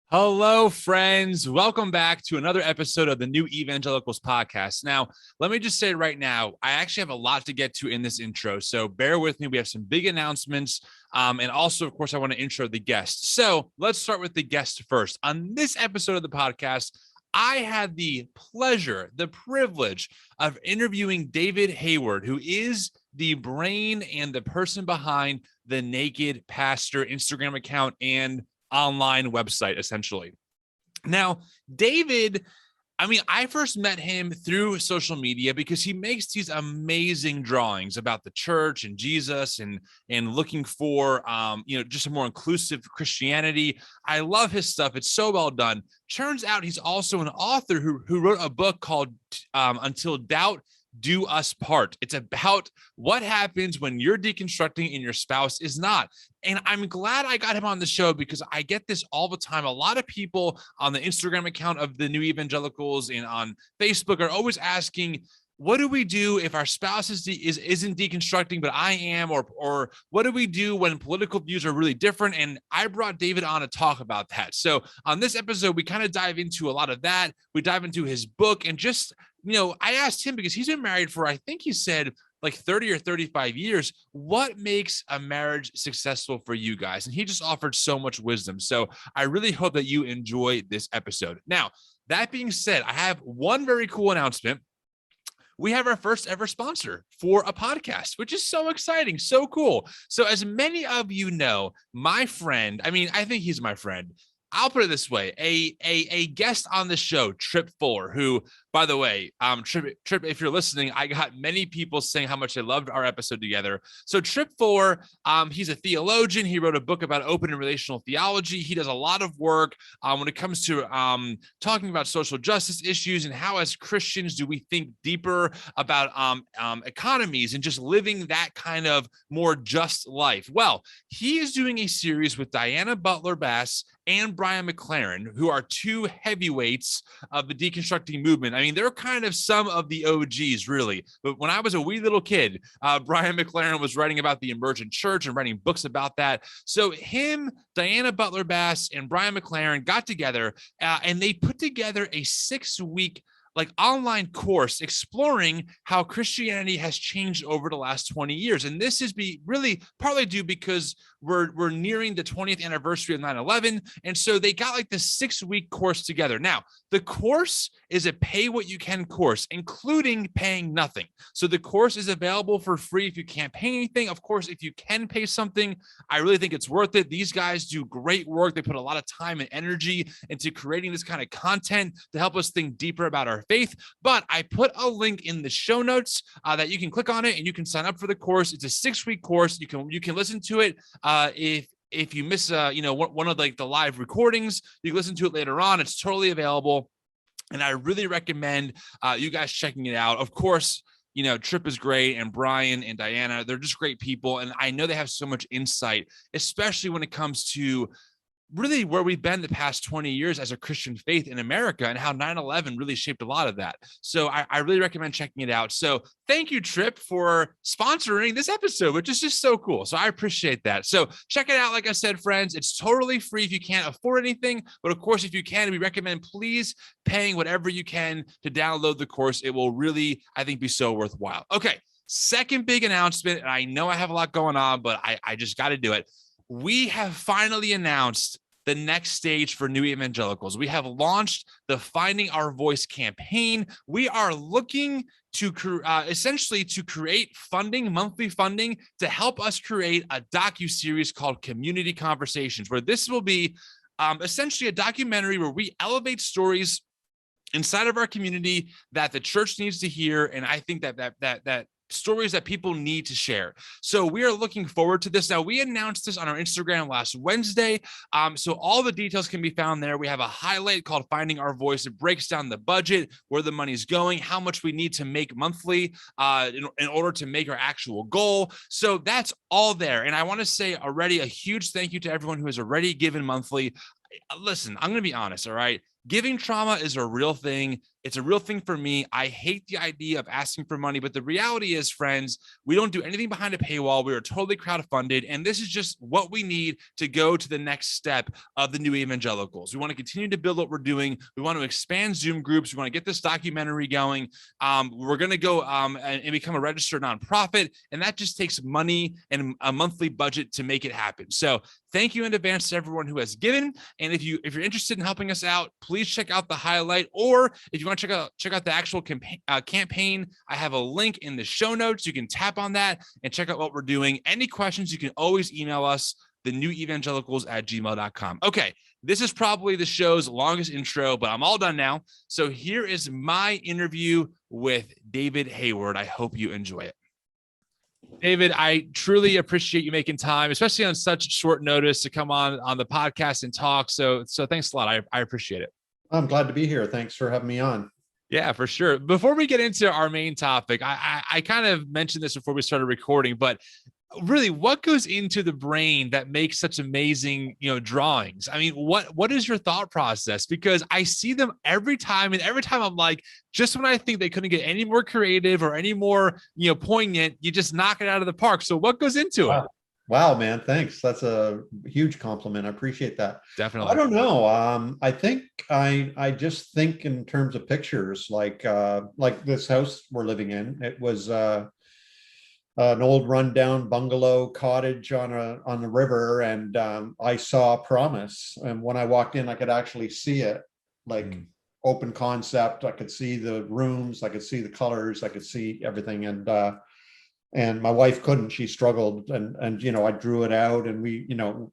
Hello, friends. Welcome back to another episode of the New Evangelicals podcast. Now, let me just say right now, I actually have a lot to get to in this intro, so bear with me. We have some big announcements, and also, of course, I want to intro the guest. So let's start with the guest first. On this episode of the podcast, I had the pleasure, the privilege of interviewing David Hayward, who is the brain and the person behind the Naked Pastor Instagram account and online website, essentially. Now, David, I first met him through social media because he makes these amazing drawings about the church and Jesus and looking for, just a more inclusive Christianity. I love his stuff. It's so well done. Turns out he's also an author who wrote a book called Until Doubt Do Us Part. It's about what happens when you're deconstructing and your spouse is not. And I'm glad I got him on the show because I get this all the time. A lot of people on the Instagram account of the New Evangelicals and on Facebook are always asking, what do we do if our spouse isn't deconstructing, but I am, or what do we do when political views are really different? And I brought David on to talk about that. So on this episode, we kind of dive into a lot of that. We dive into his book and just, I asked him because he's been married for, I think he said like 30 or 35 years. What makes a marriage successful for you guys? And he just offered so much wisdom. So I really hope that you enjoy this episode. Now, that being said, I have one very cool announcement. We have our first ever sponsor for a podcast, which is so exciting, so cool. So as many of you know, my friend, I think he's my friend. I'll put it this way, a guest on the show, Trip Fuller, who, by the way, Trip, if you're listening, I got many people saying how much they loved our episode together. So Trip Fuller, he's a theologian. He wrote a book about open and relational theology. He does a lot of work when it comes to talking about social justice issues and how as Christians do we think deeper about economies and just living that kind of more just life. Well, he is doing a series with Diana Butler-Bass and Brian McLaren, who are two heavyweights of the deconstructing movement. They're kind of some of the OGs, really. But when I was a wee little kid, Brian McLaren was writing about the emergent church and writing books about that. So him, Diana Butler-Bass, and Brian McLaren got together and they put together a 6-week online course exploring how Christianity has changed over the last 20 years. And this is really partly due because we're nearing the 20th anniversary of 9/11. And so they got this 6-week course together. Now, the course is a pay what you can course, including paying nothing. So the course is available for free if you can't pay anything. Of course, if you can pay something, I really think it's worth it. These guys do great work. They put a lot of time and energy into creating this kind of content to help us think deeper about our faith. But I put a link in the show notes that you can click on it and you can sign up for the course. It's a 6-week course. You can listen to it if you miss one of the live recordings. You can listen to it later on. It's totally available, and I really recommend you guys checking it out. Of course, Trip is great, and Brian and Diana, they're just great people, and I know they have so much insight, especially when it comes to really where we've been the past 20 years as a Christian faith in America and how 9/11 really shaped a lot of that. So I really recommend checking it out. So thank you, Trip, for sponsoring this episode, which is just so cool. So I appreciate that. So check it out. Like I said, friends, it's totally free if you can't afford anything. But of course, if you can, we recommend please paying whatever you can to download the course. It will really, I think, be so worthwhile. Okay, second big announcement. And I know I have a lot going on, but I just got to do it. We have finally announced the next stage for New Evangelicals. We have launched the Finding Our Voice campaign. We are looking to essentially to create funding, monthly funding, to help us create a docuseries called Community Conversations, where this will be essentially a documentary where we elevate stories inside of our community that the church needs to hear. And I think that stories that people need to share. So we are looking forward to this. Now, we announced this on our Instagram last Wednesday. So all the details can be found there. We have a highlight called Finding Our Voice. It breaks down the budget, where the money's going, how much we need to make monthly in order to make our actual goal. So that's all there. And I want to say already a huge thank you to everyone who has already given monthly. Listen, I'm going to be honest, all right? Giving trauma is a real thing. It's a real thing for me. I hate the idea of asking for money, but the reality is, friends, we don't do anything behind a paywall. We are totally crowdfunded, and this is just what we need to go to the next step of the new evangelicals. We want to continue to build what we're doing. We want to expand Zoom groups. We want to get this documentary going. We're going to go and become a registered nonprofit, and that just takes money and a monthly budget to make it happen. So thank you in advance to everyone who has given. And if you're interested in helping us out, please check out the highlight, or if you want to check out the actual campaign, I have a link in the show notes. You can tap on that and check out what we're doing. Any questions, you can always email us, thenewevangelicals@gmail.com. Okay, this is probably the show's longest intro, but I'm all done now. So here is my interview with David Hayward. I hope you enjoy it. David, I truly appreciate you making time, especially on such short notice, to come on the podcast and talk. So thanks a lot. I appreciate it. I'm glad to be here. Thanks for having me on. Yeah, for sure. Before we get into our main topic, I kind of mentioned this before we started recording, but really, what goes into the brain that makes such amazing, drawings? I mean, what is your thought process? Because I see them every time, and every time I'm like, just when I think they couldn't get any more creative or any more, poignant, you just knock it out of the park. So what goes into it? Wow, man. Thanks. That's a huge compliment. I appreciate that. Definitely. I don't know. I think I just think in terms of pictures, like this house we're living in. It was an old rundown bungalow cottage on the river, and I saw promise. And when I walked in, I could actually see it, like open concept. I could see the rooms, I could see the colors, I could see everything. And my wife couldn't. She struggled, and I drew it out, and we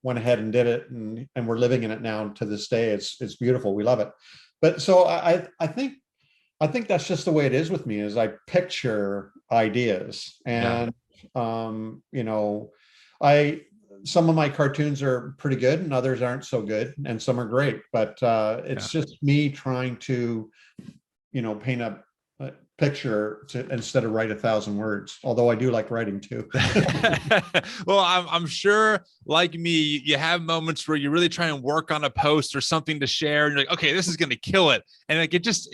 went ahead and did it, and we're living in it now to this day. It's beautiful. We love it. But so I think that's just the way it is with me, is I picture ideas, and some of my cartoons are pretty good and others aren't so good, and some are great, but it's just me trying to paint a picture instead of write 1,000 words, although I do like writing too. Well, I'm sure, like me, you have moments where you really try and work on a post or something to share, and you're like, okay, this is going to kill it, and like it just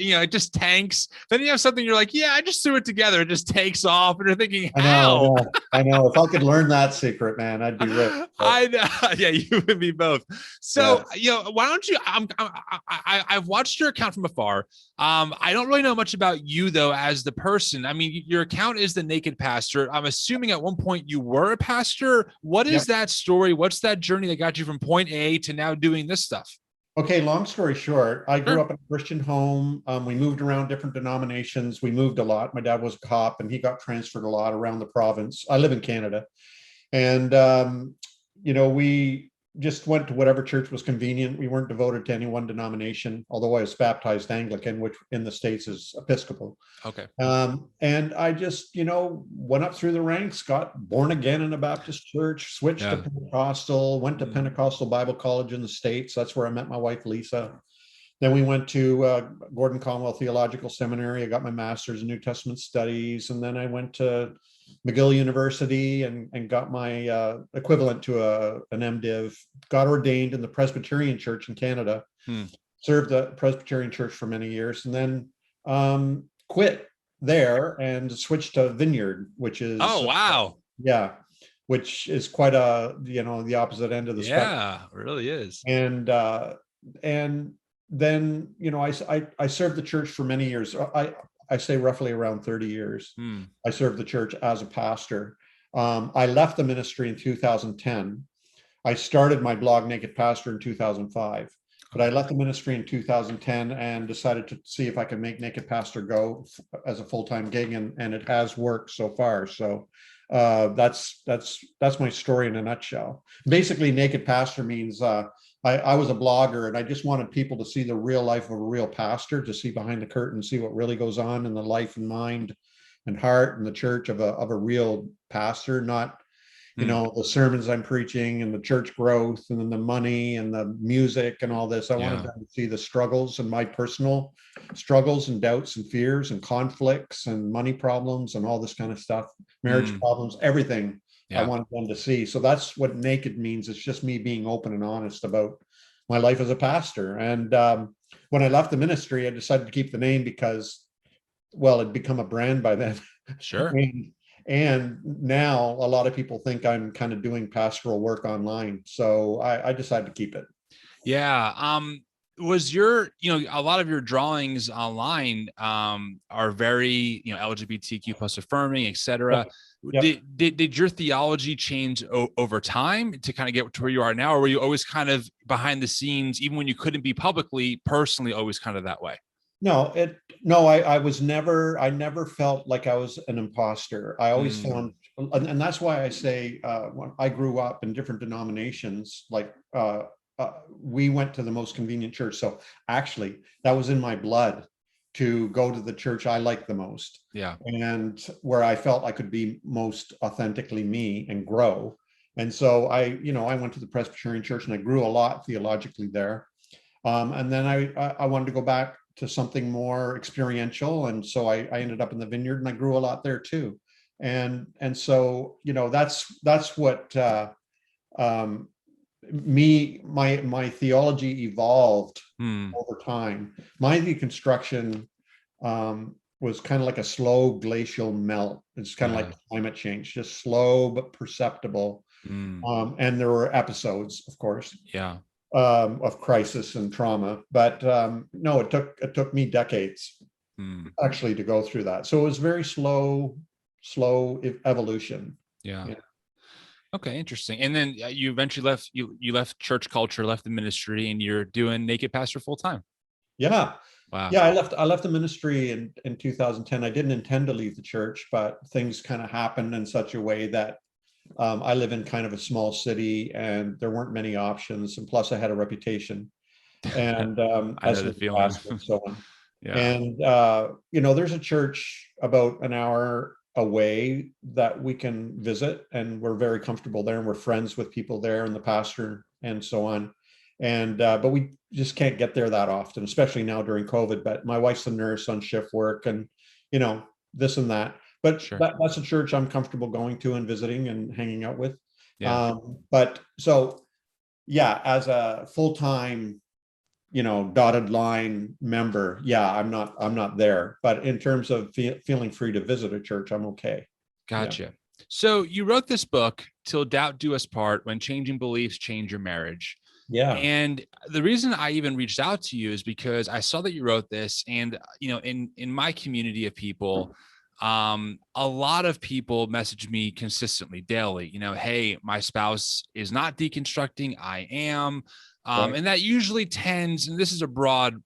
tanks. Then you have something, you're like, yeah, I just threw it together, it just takes off, and you're thinking, how? I know. If I could learn that secret, man, I'd be rich. I know. Yeah, you and me both. So, why don't you? I've watched your account from afar. I don't really know much about you though as the person. I mean, your account is The Naked Pastor. I'm assuming at one point you were a pastor. What is that story? What's that journey that got you from point A to now doing this stuff? Okay, long story short, I grew up in a Christian home. We moved around different denominations. We moved a lot. My dad was a cop, and he got transferred a lot around the province. I live in Canada. And, we just went to whatever church was convenient. We weren't devoted to any one denomination, although I was baptized Anglican, which in the States is Episcopal. Okay. And I just, went up through the ranks, got born again in a Baptist church, switched to Pentecostal, went to Pentecostal Bible College in the States. That's where I met my wife, Lisa. Then we went to Gordon Conwell Theological Seminary. I got my master's in New Testament studies. And then I went to McGill University and got my equivalent to an MDiv, got ordained in the Presbyterian Church in Canada, served the Presbyterian Church for many years, and then quit there and switched to Vineyard, which is... Oh, wow. Which is quite the opposite end of the spectrum. Yeah, it really is. And then, I served the church for many years. I say roughly around 30 years. I served the church as a pastor. I left the ministry in 2010. I started my blog, Naked Pastor, in 2005. But I left the ministry in 2010 and decided to see if I could make Naked Pastor go as a full-time gig, and it has worked so far. So that's my story in a nutshell. Basically, Naked Pastor means I was a blogger, and I just wanted people to see the real life of a real pastor, to see behind the curtain, see what really goes on in the life and mind and heart and the church of a real pastor, not the sermons I'm preaching and the church growth and then the money and the music and all this. I wanted them to see the struggles and my personal struggles and doubts and fears and conflicts and money problems and all this kind of stuff, marriage problems, everything. I wanted them to see. So that's what naked means. It's just me being open and honest about my life as a pastor. And when I left the ministry, I decided to keep the name because, well, it'd become a brand by then. Sure. And now a lot of people think I'm kind of doing pastoral work online. So I decided to keep it. Yeah. Was your, a lot of your drawings online are very, LGBTQ plus affirming, et cetera. Yep. Did your theology change over time to kind of get to where you are now? Or were you always kind of behind the scenes, even when you couldn't be publicly, personally, always kind of that way? No, I never felt like I was an imposter. I always found, and that's why I say, when I grew up in different denominations, like, we went to the most convenient church. So actually that was in my blood to go to the church I liked the most. Yeah. And where I felt I could be most authentically me and grow. And so I went to the Presbyterian church and I grew a lot theologically there. And then I wanted to go back to something more experiential. And so I ended up in the Vineyard and I grew a lot there too. And so, that's what, my theology evolved over time. My deconstruction was kind of like a slow glacial melt. It's kind of like climate change, just slow but perceptible. And there were episodes, of course, of crisis and trauma. But no, it took me decades actually to go through that. So it was very slow evolution. Yeah. Okay, interesting. And then you eventually left. You left church culture, left the ministry, and you're doing Naked Pastor full time. Yeah. Wow. Yeah, I left the ministry in 2010. I didn't intend to leave the church, but things kind of happened in such a way that I live in kind of a small city, and there weren't many options. And plus, I had a reputation, and as a pastor and so on. Yeah. And there's a church about an hour away that we can visit, and we're very comfortable there, and we're friends with people there and the pastor and so on. And but we just can't get there that often, especially now during COVID. But my wife's a nurse on shift work, and this and that. But that's a church I'm comfortable going to and visiting and hanging out with. Yeah. But so yeah, as a full-time dotted line member, I'm not there. But in terms of feeling free to visit a church, I'm okay. Gotcha. Yeah. So you wrote this book, Till Doubt Do Us Part, When Changing Beliefs Change Your Marriage. Yeah. And the reason I even reached out to you is because I saw that you wrote this, and in my community of people, a lot of people message me consistently, daily, hey, my spouse is not deconstructing, I am. Right. And that usually tends, and this is a broad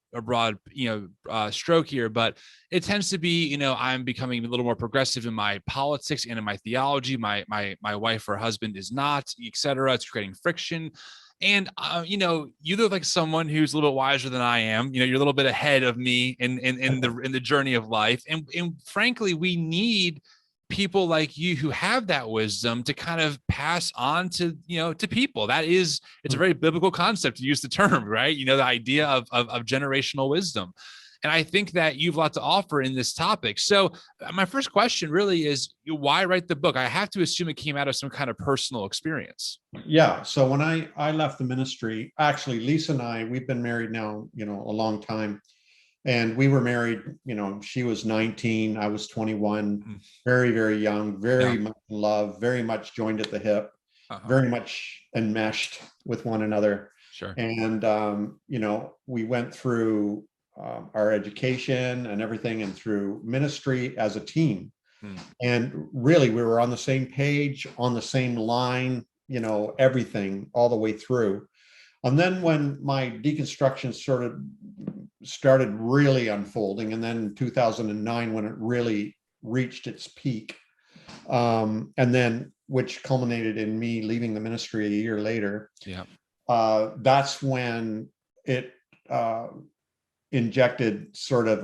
stroke here, but it tends to be, I'm becoming a little more progressive in my politics and in my theology. My wife or husband is not, et cetera. It's creating friction. And, you look like someone who's a little bit wiser than I am. You're a little bit ahead of me in the journey of life. And frankly, we need people like you who have that wisdom to kind of pass on to people. It's a very biblical concept to use the term, right? The idea of generational wisdom. And I think that you've a lot to offer in this topic. So my first question really is, why write the book? I have to assume it came out of some kind of personal experience. Yeah. So when I left the ministry, actually, Lisa and I, we've been married now, a long time. And we were married, she was 19, I was 21, very, very young, very much in love, very much joined at the hip, very much enmeshed with one another. Sure. And, we went through our education and everything, and through ministry as a team. And really, we were on the same page, on the same line, everything all the way through. And then when my deconstruction started really unfolding, and then in 2009 when it really reached its peak, and then which culminated in me leaving the ministry a year later. Yeah, that's when it injected sort of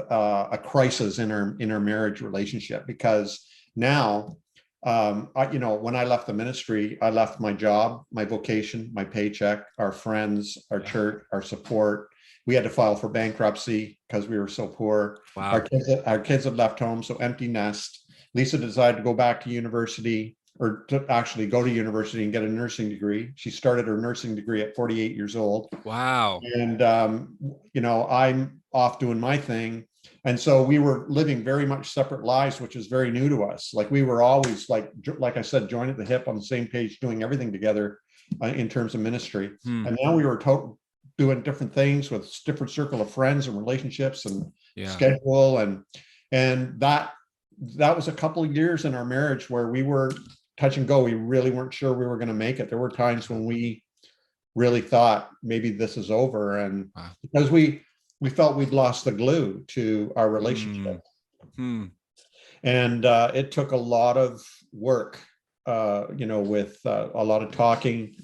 a crisis in our marriage relationship, because now when I left the ministry, I left my job, my vocation, my paycheck, our friends, our church, our support. We had to file for bankruptcy because we were so poor. Wow. Our kids had left home, so empty nest. Lisa decided to go back to university. or to actually go to university and get a nursing degree. She started her nursing degree at 48 years old. Wow. And, I'm off doing my thing. And so we were living very much separate lives, which is very new to us. Like we were always like I said, joined at the hip on the same page, doing everything together in terms of ministry. And now we were doing different things with different circle of friends and relationships and schedule. And that was a couple of years in our marriage where we were touch and go. We really weren't sure we were going to make it. There were times when we really thought maybe this is over. And because we felt we'd lost the glue to our relationship. And it took a lot of work, with a lot of talking,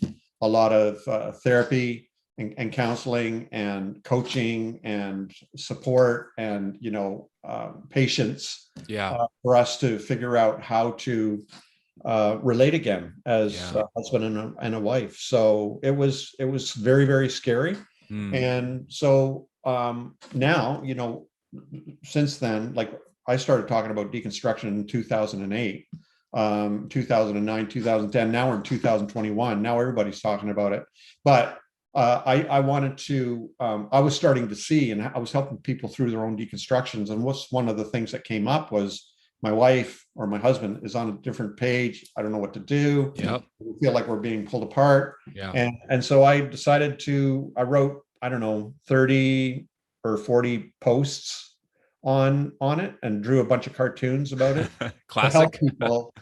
a lot of therapy and counseling and coaching and support and, patience for us to figure out how to relate again as a husband and a wife. So it was very, very scary. And so now, since then, like I started talking about deconstruction in 2008, 2009, 2010. Now we're in 2021. Now everybody's talking about it. But I wanted to, I was starting to see, and I was helping people through their own deconstructions. And one of the things that came up was my wife or my husband is on a different page. I don't know what to do. We feel like we're being pulled apart. And so I decided I wrote, I don't know, 30 or 40 posts on it and drew a bunch of cartoons about it to help people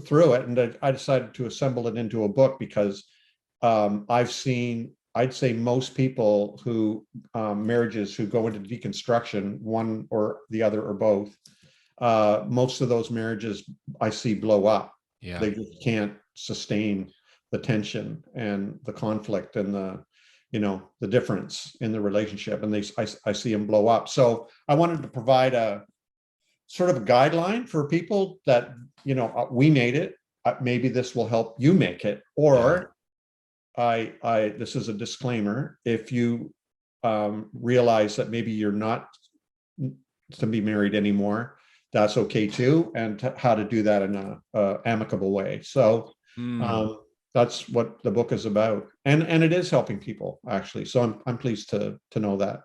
through it. And I decided to assemble it into a book because I've seen, I'd say most people who marriages who go into deconstruction, one or the other or both, most of those marriages I see blow up. They just can't sustain the tension and the conflict and the difference in the relationship, and I see them blow up. So I wanted to provide a sort of a guideline for people that, we made it. Maybe this will help you make it. Or this is a disclaimer. If you realize that maybe you're not to be married anymore, that's okay too, and how to do that in a amicable way. So that's what the book is about, and it is helping people actually. So I'm pleased to know that.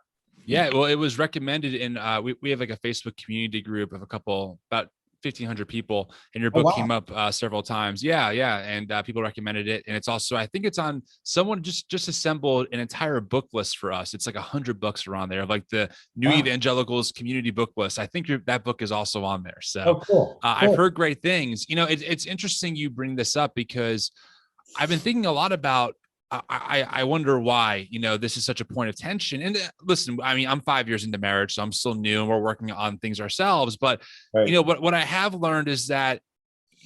Yeah, well, it was recommended in we have like a Facebook community group of about 1,500 people, and your book came up several times. And people recommended it, and it's also, I think it's on, someone just assembled an entire book list for us. It's like 100 books are on there, like the New Evangelicals community book list. I think that book is also on there. So cool. I've heard great things. It's interesting you bring this up because I've been thinking a lot about, I wonder why, this is such a point of tension. And listen, I mean, I'm 5 years into marriage, so I'm still new and we're working on things ourselves. But, what I have learned is that,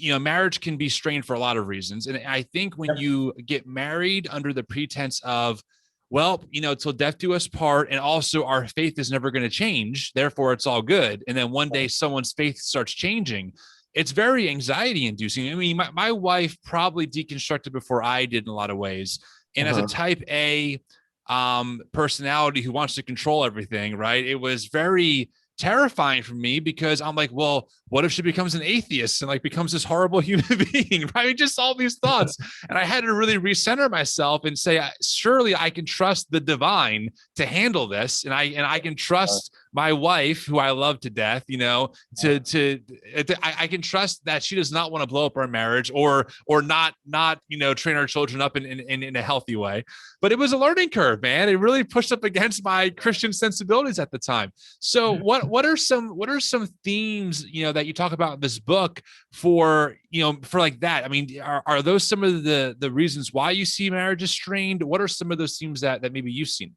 marriage can be strained for a lot of reasons. And I think when you get married under the pretense of, well, till death do us part, and also our faith is never going to change, therefore it's all good. And then one day someone's faith starts changing. It's very anxiety inducing. I mean, my wife probably deconstructed before I did in a lot of ways. And as a type A personality who wants to control everything, right? It was very terrifying for me because I'm like, well, what if she becomes an atheist and like becomes this horrible human being, right? Just all these thoughts. And I had to really recenter myself and say, surely I can trust the divine to handle this. And I can trust my wife, who I love to death, I can trust that she does not want to blow up our marriage or not, train our children up in a healthy way. But it was a learning curve, man. It really pushed up against my Christian sensibilities at the time. So what are some themes, that you talk about in this book for like that? I mean, are those some of the reasons why you see marriages strained? What are some of those themes that maybe you've seen?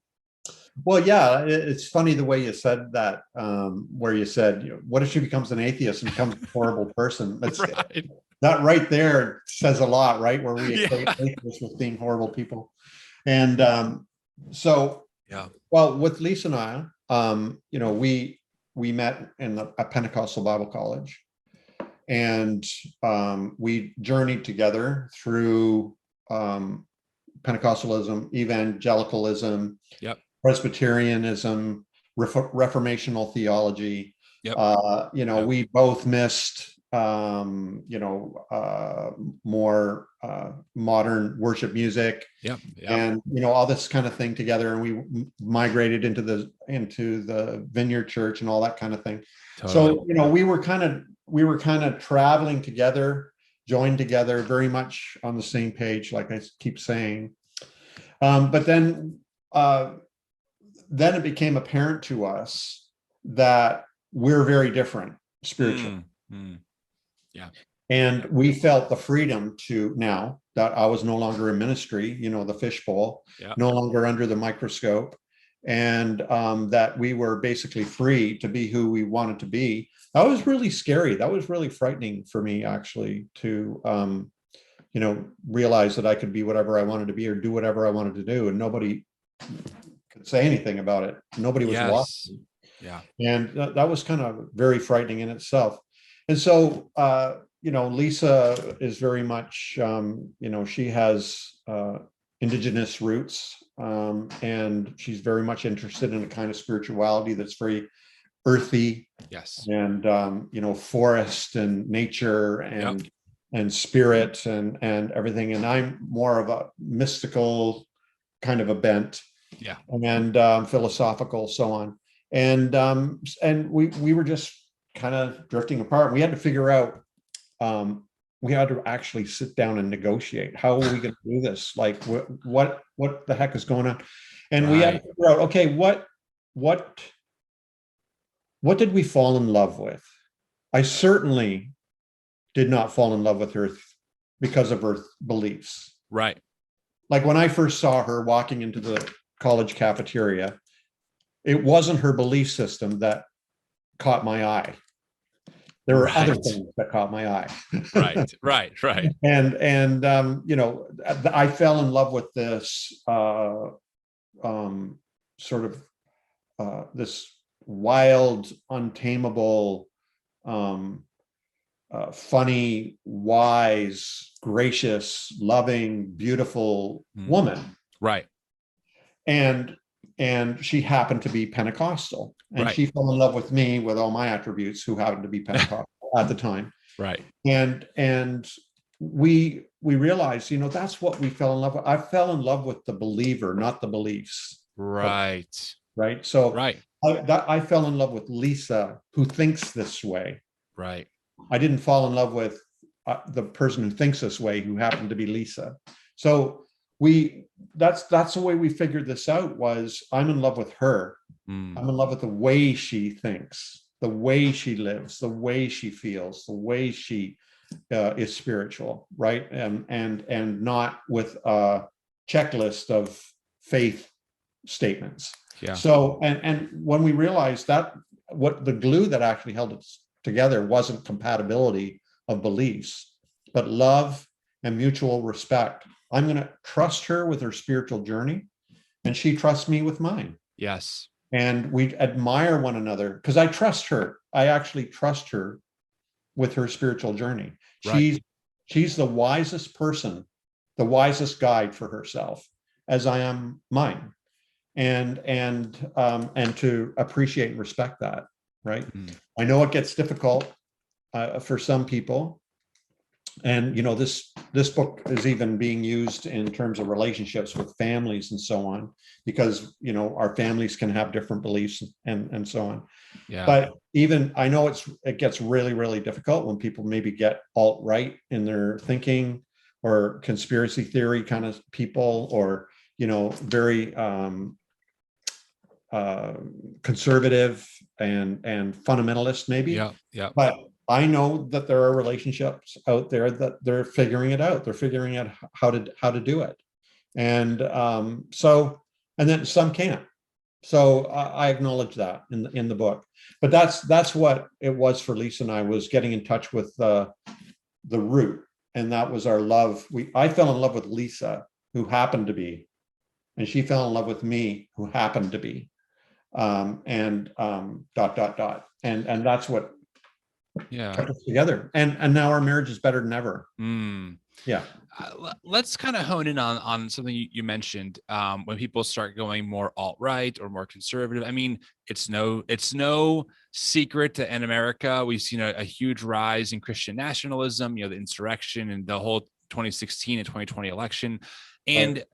Well, yeah, it's funny the way you said that, where you said, what if she becomes an atheist and becomes a horrible person? Right. That right there says a lot, right? Where we equate atheists with being horrible people. And well, with Lisa and I, we met at Pentecostal Bible College, and we journeyed together through Pentecostalism, evangelicalism, Presbyterianism, reformational theology. We both missed more modern worship music, and all this kind of thing together. And we migrated into the Vineyard Church and all that kind of thing. Totally. So we were kind of traveling together, joined together, very much on the same page, like I keep saying. But then it became apparent to us that we're very different spiritually. Yeah. And we felt the freedom to, now that I was no longer in ministry, the fishbowl, no longer under the microscope, and that we were basically free to be who we wanted to be. That was really scary. That was really frightening for me, actually, to realize that I could be whatever I wanted to be or do whatever I wanted to do, and nobody could say anything about it. Nobody was watching. Yeah. And that was kind of very frightening in itself. And so, Lisa is very much, she has indigenous roots, and she's very much interested in a kind of spirituality that's very earthy. Yes. And, forest and nature and spirit and everything. And I'm more of a mystical kind of a bent. Yeah. And philosophical, so on. And we were just kind of drifting apart. We had to figure out, we had to actually sit down and negotiate. How are we going to do this? Like, what the heck is going on? And we had to figure out, okay, what did we fall in love with? I certainly did not fall in love with her because of her beliefs. Right. Like when I first saw her walking into the college cafeteria, it wasn't her belief system that caught my eye. There were other things that caught my eye. Right. And I fell in love with this this wild, untamable, funny, wise, gracious, loving, beautiful woman. Right. And she happened to be Pentecostal, and she fell in love with me with all my attributes, who happened to be Pentecostal at the time. Right. And we realized, that's what we fell in love with. I fell in love with the believer, not the beliefs. Right. So I fell in love with Lisa, who thinks this way. Right. I didn't fall in love with the person who thinks this way, who happened to be Lisa. So that's the way we figured this out, was I'm in love with her. I'm in love with the way she thinks, the way she lives, the way she feels, the way she is spiritual, right? And not with a checklist of faith statements. Yeah. So, and when we realized that, what the glue that actually held us together wasn't compatibility of beliefs, but love and mutual respect. I'm going to trust her with her spiritual journey, and she trusts me with mine. Yes. And we admire one another, because I trust her. I actually trust her with her spiritual journey. She's the wisest person, the wisest guide for herself, as I am mine. And to appreciate and respect that, right? I know it gets difficult for some people. And this book is even being used in terms of relationships with families and so on, because our families can have different beliefs and so on. Yeah. But even I know it gets really, really difficult when people maybe get alt-right in their thinking, or conspiracy theory kind of people, or very conservative and fundamentalist maybe. Yeah. But I know that there are relationships out there that they're figuring it out. They're figuring out how to do it. And and then some can't. So I acknowledge that in the book. But that's what it was for Lisa and I, was getting in touch with the root. And that was our love. I fell in love with Lisa, who happened to be, and she fell in love with me, who happened to be. And that's what kept us together, and now our marriage is better than ever. Yeah. Let's kind of hone in on something you mentioned, when people start going more alt-right or more conservative. I mean, it's no secret that in America, we've seen a huge rise in Christian nationalism, the insurrection and the whole 2016 and 2020 election. And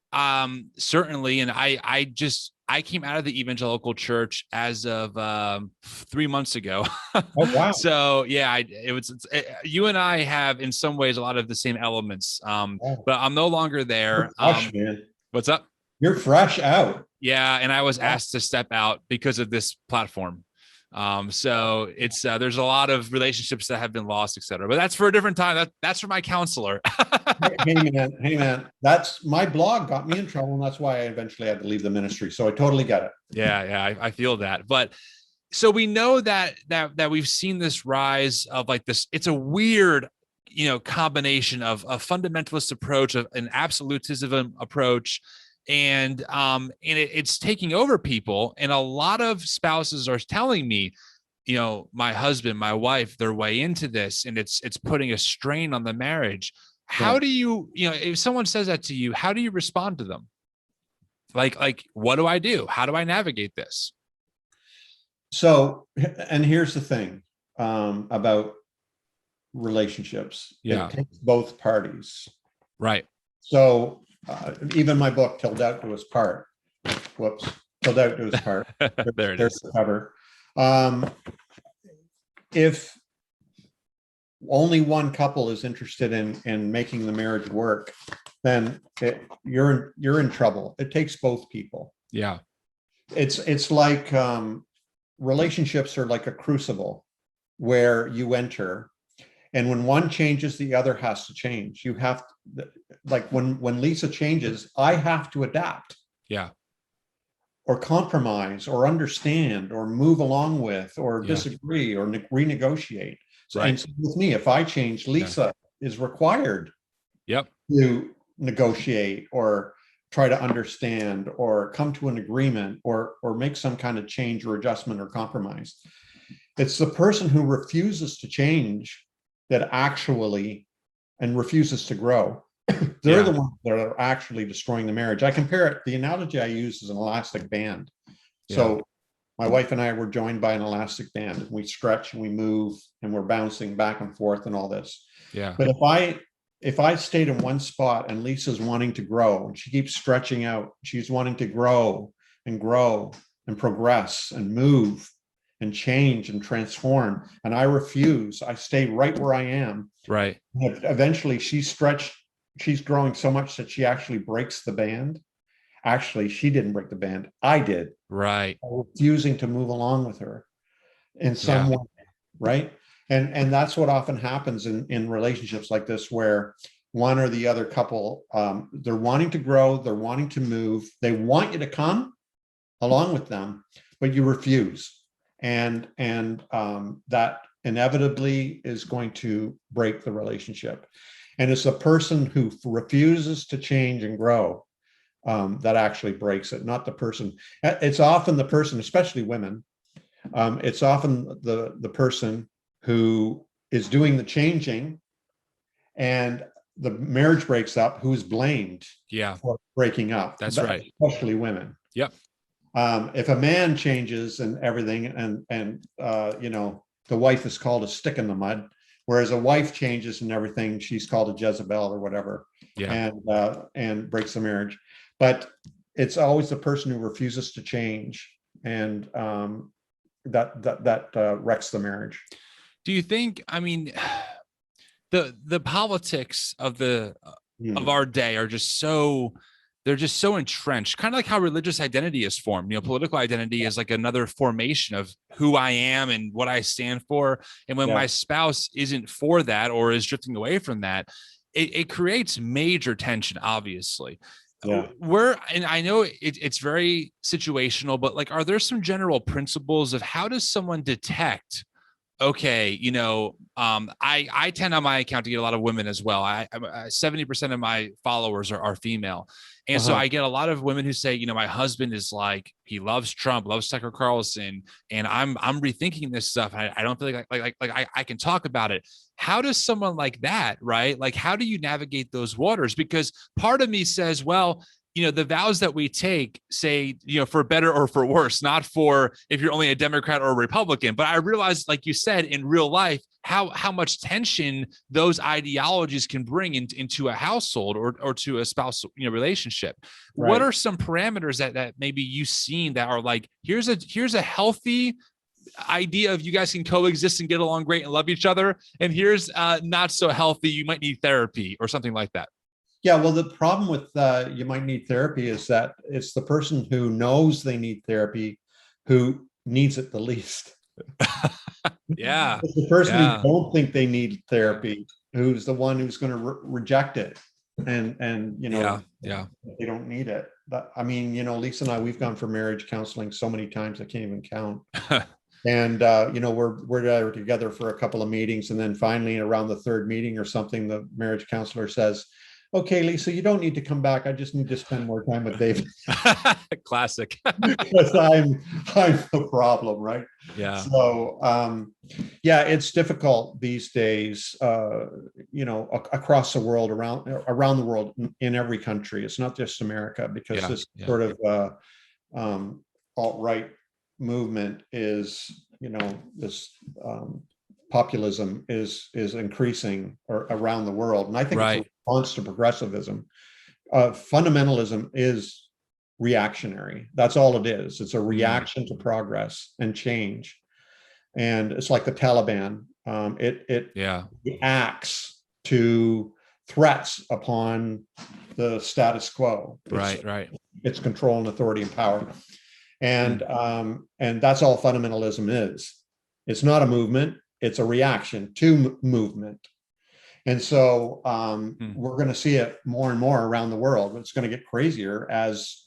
certainly, and I came out of the Evangelical Church as of 3 months ago. Oh, wow. So yeah, you and I have in some ways a lot of the same elements, but I'm no longer there. Fresh, man. What's up? You're fresh out. Yeah, and I was asked to step out because of this platform. So it's there's a lot of relationships that have been lost, et cetera. But that's for a different time. That's for my counselor. Hey man, that's my blog got me in trouble, and that's why I eventually had to leave the ministry. So I totally get it. Yeah, I feel that. But so we know that we've seen this rise of like this. It's a weird, combination of a fundamentalist approach, of an absolutism approach, and it's taking over people. And a lot of spouses are telling me, my husband, my wife, they're way into this, and it's putting a strain on the marriage. How do you, if someone says that to you, how do you respond to them? Like, what do I do? How do I navigate this? So, and here's the thing about relationships. Yeah. It takes both parties. Right. So even my book, Till Doubt Do Us Part. Whoops. Till Doubt Do Us Part. There it There's is. the cover. If only one couple is interested in making the marriage work, then you're in trouble. It takes both people. Yeah. It's like relationships are like a crucible where you enter, and when one changes, the other has to change. You have to, like when Lisa changes, I have to adapt. Yeah. Or compromise, or understand, or move along with, or disagree, or renegotiate. So, right. And so with me, if I change, Lisa is required to negotiate, or try to understand, or come to an agreement, or make some kind of change or adjustment or compromise. It's the person who refuses to change that actually, and refuses to grow. They're the ones that are actually destroying the marriage. I compare it, the analogy I use is an elastic band. So my wife and I were joined by an elastic band, and we stretch and we move and we're bouncing back and forth and all this. Yeah. But if I stayed in one spot and Lisa's wanting to grow, and she keeps stretching out, she's wanting to grow and progress and move and change and transform, and I refuse, I stay right where I am. Right. Eventually she's growing so much that she actually breaks the band. Actually, she didn't break the band. I did. Right. Refusing to move along with her in some way. Right. And that's what often happens in relationships like this, where one or the other couple, they're wanting to grow, they're wanting to move, they want you to come along with them, but you refuse. And that inevitably is going to break the relationship. And it's the person who refuses to change and grow that actually breaks it, not the person. It's often the person, especially women. It's often the person who is doing the changing, and the marriage breaks up, who's blamed for breaking up. That's right. Especially women. Yep. If a man changes and everything, and the wife is called a stick in the mud, whereas a wife changes and everything, she's called a Jezebel or whatever, and breaks the marriage. But it's always the person who refuses to change, and that wrecks the marriage. Do you think, I mean, the politics of our day are just so, they're just so entrenched, kind of like how religious identity is formed. Political identity is like another formation of who I am and what I stand for. And when my spouse isn't for that, or is drifting away from that, it creates major tension, obviously. And I know it's very situational, but like, are there some general principles of how does someone detect, okay, I tend on my account to get a lot of women as well. 70% of my followers are female. And so I get a lot of women who say, you know, my husband is like, he loves Trump, loves Tucker Carlson, and I'm rethinking this stuff. I don't feel like I can talk about it. How does someone like that, right? Like, how do you navigate those waters? Because part of me says, well, you know, the vows that we take say, you know, for better or for worse, not for if you're only a Democrat or a Republican. But I realize, like you said, in real life, how much tension those ideologies can bring into a household or to a spouse, you know, relationship. Right. What are some parameters that maybe you've seen that are like, here's a healthy idea of you guys can coexist and get along great and love each other, and here's not so healthy, you might need therapy or something like that? Yeah, well, the problem with you might need therapy is that it's the person who knows they need therapy who needs it the least. Yeah. It's the person who don't think they need therapy who's the one who's going to reject it, and you know, they don't need it. But I mean, you know, Lisa and I, we've gone for marriage counseling so many times I can't even count. And you know, we're together for a couple of meetings, and then finally around the third meeting or something, the marriage counselor says, "Okay, Lisa, you don't need to come back. I just need to spend more time with David." Classic. Because I'm the problem, right? Yeah. So yeah, it's difficult these days, you know, across the world, around the world, in every country. It's not just America, because this sort of alt-right movement is, you know, this populism is increasing around the world, and I think it's a response to progressivism. Fundamentalism is reactionary. That's all it is. It's a reaction to progress and change, and it's like the Taliban. It reacts to threats upon the status quo. Right. It's control and authority and power, and that's all fundamentalism is. It's not a movement. It's a reaction to movement. And so we're going to see it more and more around the world. It's going to get crazier as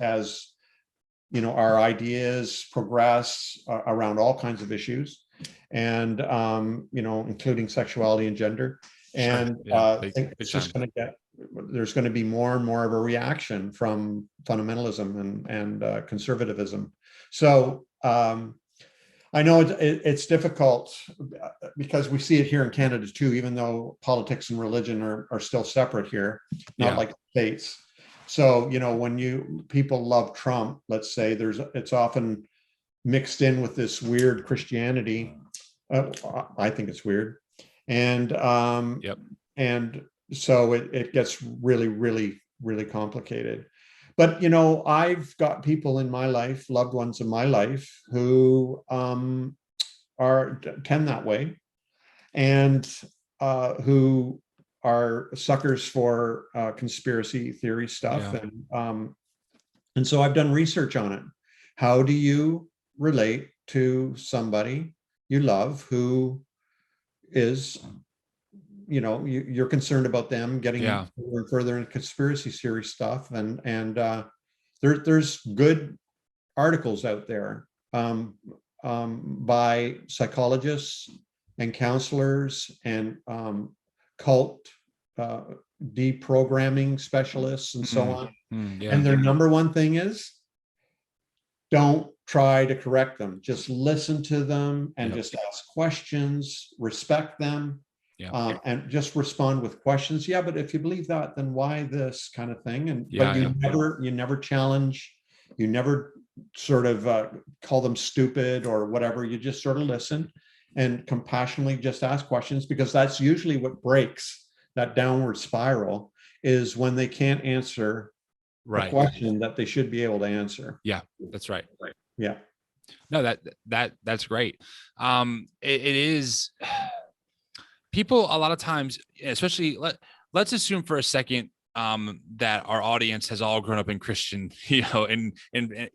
you know, our ideas progress around all kinds of issues, and you know, including sexuality and gender. And it's just going to get, there's going to be more and more of a reaction from fundamentalism and conservatism. So I know it's difficult because we see it here in Canada too, even though politics and religion are still separate here, not like the States. So, you know, when people love Trump, let's say, it's often mixed in with this weird Christianity. I think it's weird. And and so it gets really, really, really complicated. But, you know, I've got people in my life, loved ones in my life, who tend that way, and who are suckers for conspiracy theory stuff. And so I've done research on it. How do you relate to somebody you love who is, you know, you're concerned about them getting further and further into conspiracy theory stuff, and there's good articles out there by psychologists and counselors and cult deprogramming specialists and so on. And their number one thing is, don't try to correct them. Just listen to them and just ask questions, respect them. And just respond with questions. Yeah, but if you believe that, then why this kind of thing? And but you never challenge, you never sort of call them stupid or whatever. You just sort of listen and compassionately just ask questions, because that's usually what breaks that downward spiral, is when they can't answer the question that they should be able to answer. Yeah, that's right. Yeah. No, that's great. It is. People a lot of times, especially let's assume for a second that our audience has all grown up in Christian, you know, in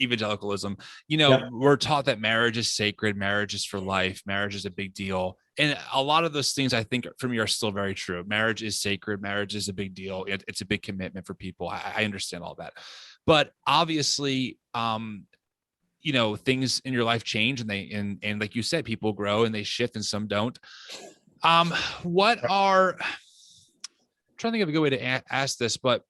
evangelicalism. You know, we're taught that marriage is sacred, marriage is for life, marriage is a big deal. And a lot of those things, I think, for me, are still very true. Marriage is sacred, marriage is a big deal. It's a big commitment for people. I understand all that. But obviously, you know, things in your life change, and like you said, people grow and they shift and some don't. I'm trying to think of a good way to ask this, but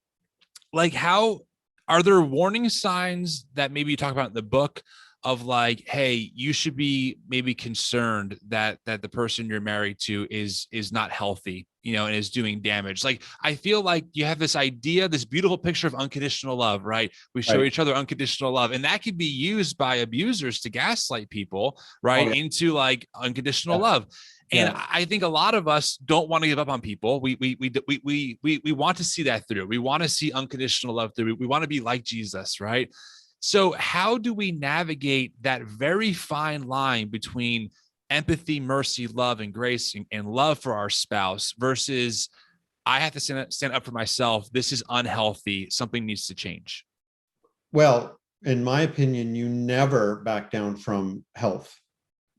like, how are there warning signs that maybe you talk about in the book of like, hey, you should be maybe concerned that the person you're married to is not healthy, and is doing damage? Like, I feel like you have this idea, this beautiful picture of unconditional love, right? We show each other unconditional love, and that could be used by abusers to gaslight people, right? Into like unconditional love. And I think a lot of us don't want to give up on people. We want to see that through. We want to see unconditional love through. We want to be like Jesus, right? So how do we navigate that very fine line between empathy, mercy, love, and grace, and love for our spouse versus I have to stand up for myself. This is unhealthy. Something needs to change. Well, in my opinion, you never back down from health.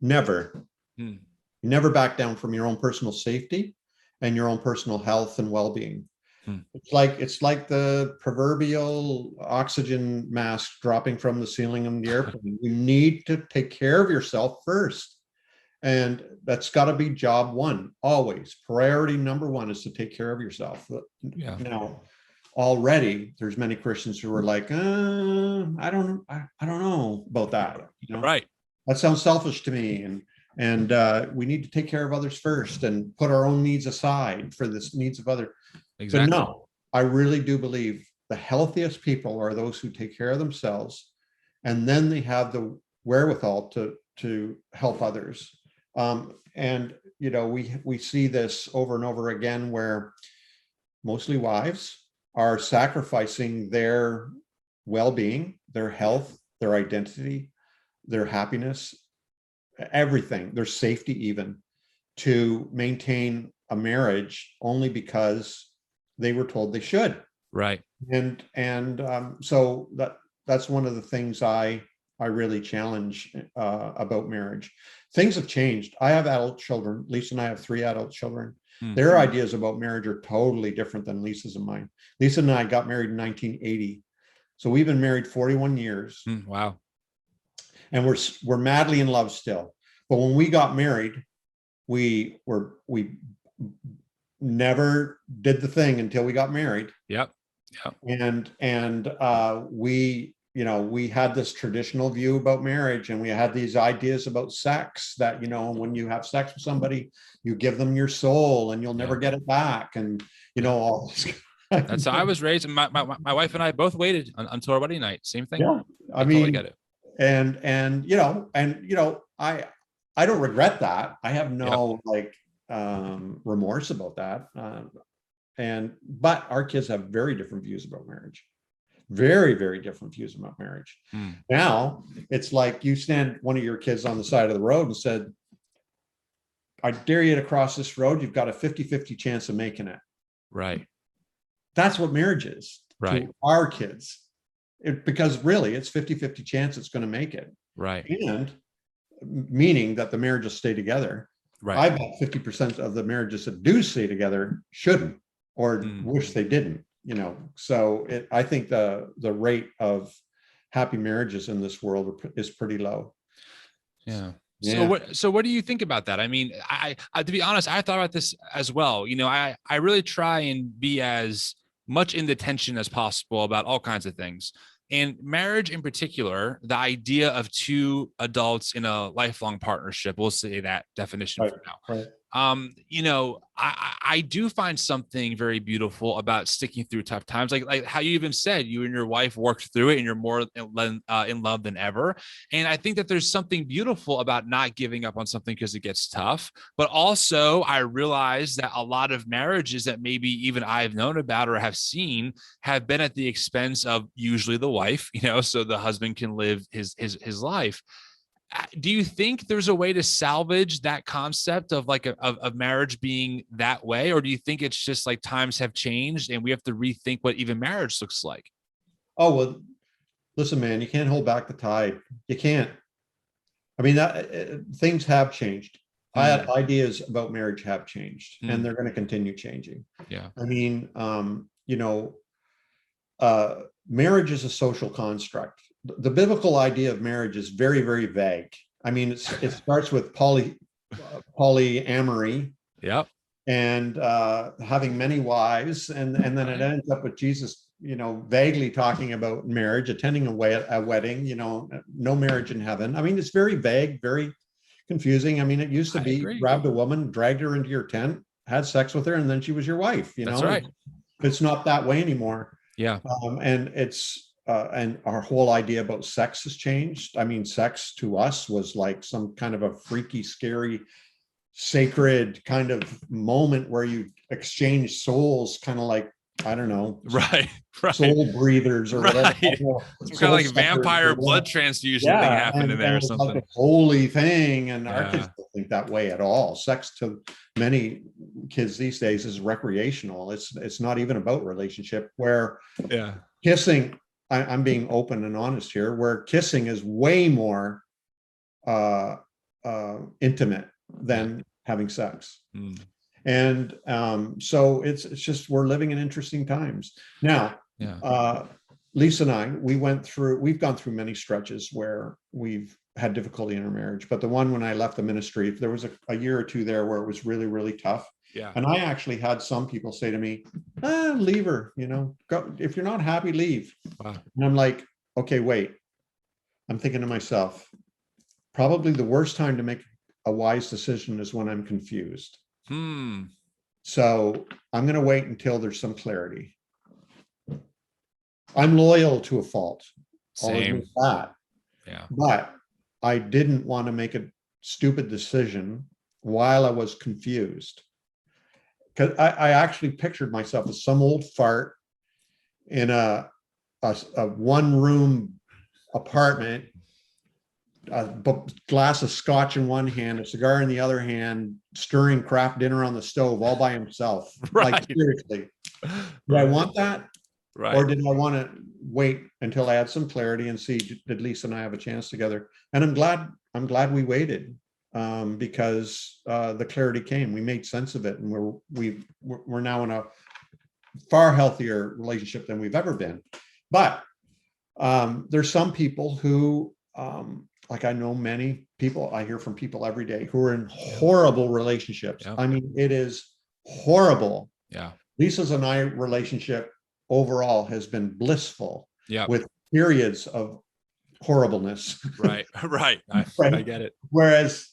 Never. You never back down from your own personal safety and your own personal health and well-being. It's like the proverbial oxygen mask dropping from the ceiling of the airplane. You need to take care of yourself first. And that's got to be job one, always. Priority number one is to take care of yourself. Now, already there's many Christians who are like, I don't know about that. Right. That sounds selfish to me. And we need to take care of others first and put our own needs aside for the needs of others. Exactly. But no, I really do believe the healthiest people are those who take care of themselves, and then they have the wherewithal to help others. And we see this over and over again, where mostly wives are sacrificing their well-being, their health, their identity, their happiness, everything, their safety even, to maintain a marriage only because they were told they should. Right. And so that's one of the things I really challenge about marriage. Things have changed. I have adult children. Lisa and I have 3 adult children. Their ideas about marriage are totally different than Lisa's and mine. Lisa and I got married in 1980. So we've been married 41 years. Wow. And we're madly in love still. But when we got married, we never did the thing until we got married. Yep. And we had this traditional view about marriage, and we had these ideas about sex that, when you have sex with somebody, you give them your soul and you'll never get it back. And, all this. That's how I was raised. And my wife and I both waited until our wedding night. Same thing. Yeah. I mean, totally get it. And I don't regret that. I have no remorse about that. But our kids have very different views about marriage. Very, very different views about marriage. Now it's like you stand one of your kids on the side of the road and said, I dare you to cross this road. You've got a 50-50 chance of making it. Right. That's what marriage is to our kids. Because really it's 50-50 chance it's going to make it. Right. And meaning that the marriage will stay together. Right. I bet 50% of the marriages that do stay together shouldn't, or wish they didn't, so I think the rate of happy marriages in this world is pretty low. Yeah. So what do you think about that? I mean, I to be honest, I thought about this as well. I really try and be as much in the tension as possible about all kinds of things. And marriage in particular, the idea of 2 adults in a lifelong partnership, we'll say that definition for now. Right. I do find something very beautiful about sticking through tough times, like how you even said you and your wife worked through it and you're more in love than ever. And I think that there's something beautiful about not giving up on something because it gets tough. But also I realize that a lot of marriages that maybe even I've known about or have seen have been at the expense of usually the wife, so the husband can live his life. Do you think there's a way to salvage that concept of of marriage being that way? Or do you think it's just like times have changed and we have to rethink what even marriage looks like? Oh, well, listen, man, you can't hold back the tide. You can't. I mean, things have changed. I had ideas about marriage have changed, and they're going to continue changing. Yeah. I mean, marriage is a social construct. The biblical idea of marriage is very, very vague. I mean, it starts with polyamory. Yep. And having many wives, and then it ends up with Jesus vaguely talking about marriage, attending a wedding, no marriage in heaven. I mean, it's very vague, very confusing. I mean, it used to be grabbed a woman, dragged her into your tent, had sex with her, and then she was your wife. That's right. It's not that way anymore. Yeah. And it's and our whole idea about sex has changed. I mean, sex to us was like some kind of a freaky, scary, sacred kind of moment where you exchange souls, kind of like, I don't know, right, soul breathers or whatever. Some kind of like vampire blood transfusion thing happened in there or something. Like a holy thing, and our kids don't think that way at all. Sex to many kids these days is recreational. It's not even about relationship. Where kissing, I'm being open and honest here, where kissing is way more intimate than having sex. And so it's just, we're living in interesting times now. Lisa and I, we've gone through many stretches where we've had difficulty in our marriage, but the one when I left the ministry, there was a year or two there where it was really, really tough. And I actually had some people say to me, leave her, go, if you're not happy, leave. And I'm like, okay, wait. I'm thinking to myself, probably the worst time to make a wise decision is when I'm confused. So I'm going to wait until there's some clarity. I'm loyal to a fault. Same. That. But I didn't want to make a stupid decision while I was confused. Because I actually pictured myself as some old fart in a one-room apartment, a glass of scotch in one hand, a cigar in the other hand, stirring Kraft dinner on the stove all by himself. Like, seriously, do I want that? Or did I want to wait until I had some clarity and see, did Lisa and I have a chance together? And I'm glad we waited, because the clarity came. We made sense of it, and we're now in a far healthier relationship than we've ever been. But there's some people who, like, I know many people, I hear from people every day who are in horrible relationships. I mean, it is horrible. Lisa's and I relationship overall has been blissful, with periods of horribleness. I get it. Whereas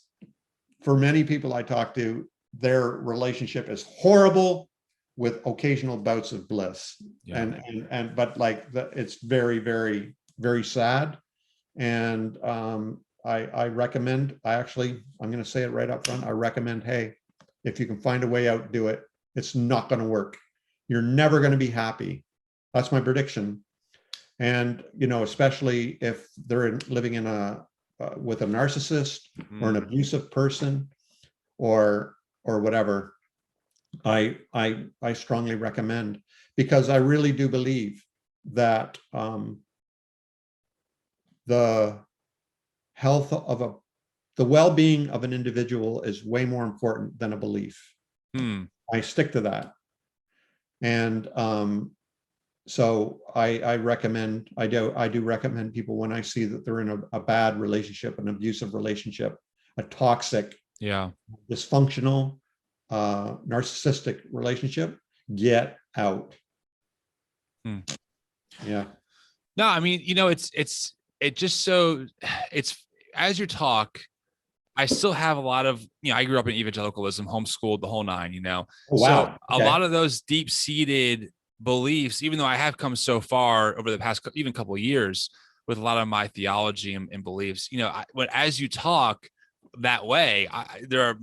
for many people I talk to, their relationship is horrible with occasional bouts of bliss. But like, it's very, very, very sad. And I recommend, I'm going to say it right up front. I recommend, hey, if you can find a way out, do it. It's not going to work. You're never going to be happy. That's my prediction. And, especially if they're living in with a narcissist or an abusive person or whatever, I strongly recommend, because I really do believe that the health of the well-being of an individual is way more important than a belief. I stick to that. And so I recommend, I do recommend people, when I see that they're in a bad relationship, an abusive relationship, a toxic, dysfunctional, narcissistic relationship, get out. No, I mean, it's as you talk, I still have a lot of, I grew up in evangelicalism, homeschooled, the whole nine, Oh, wow. So a lot of those deep-seated beliefs, even though I have come so far over the past even couple of years with a lot of my theology and beliefs, as you talk that way, there are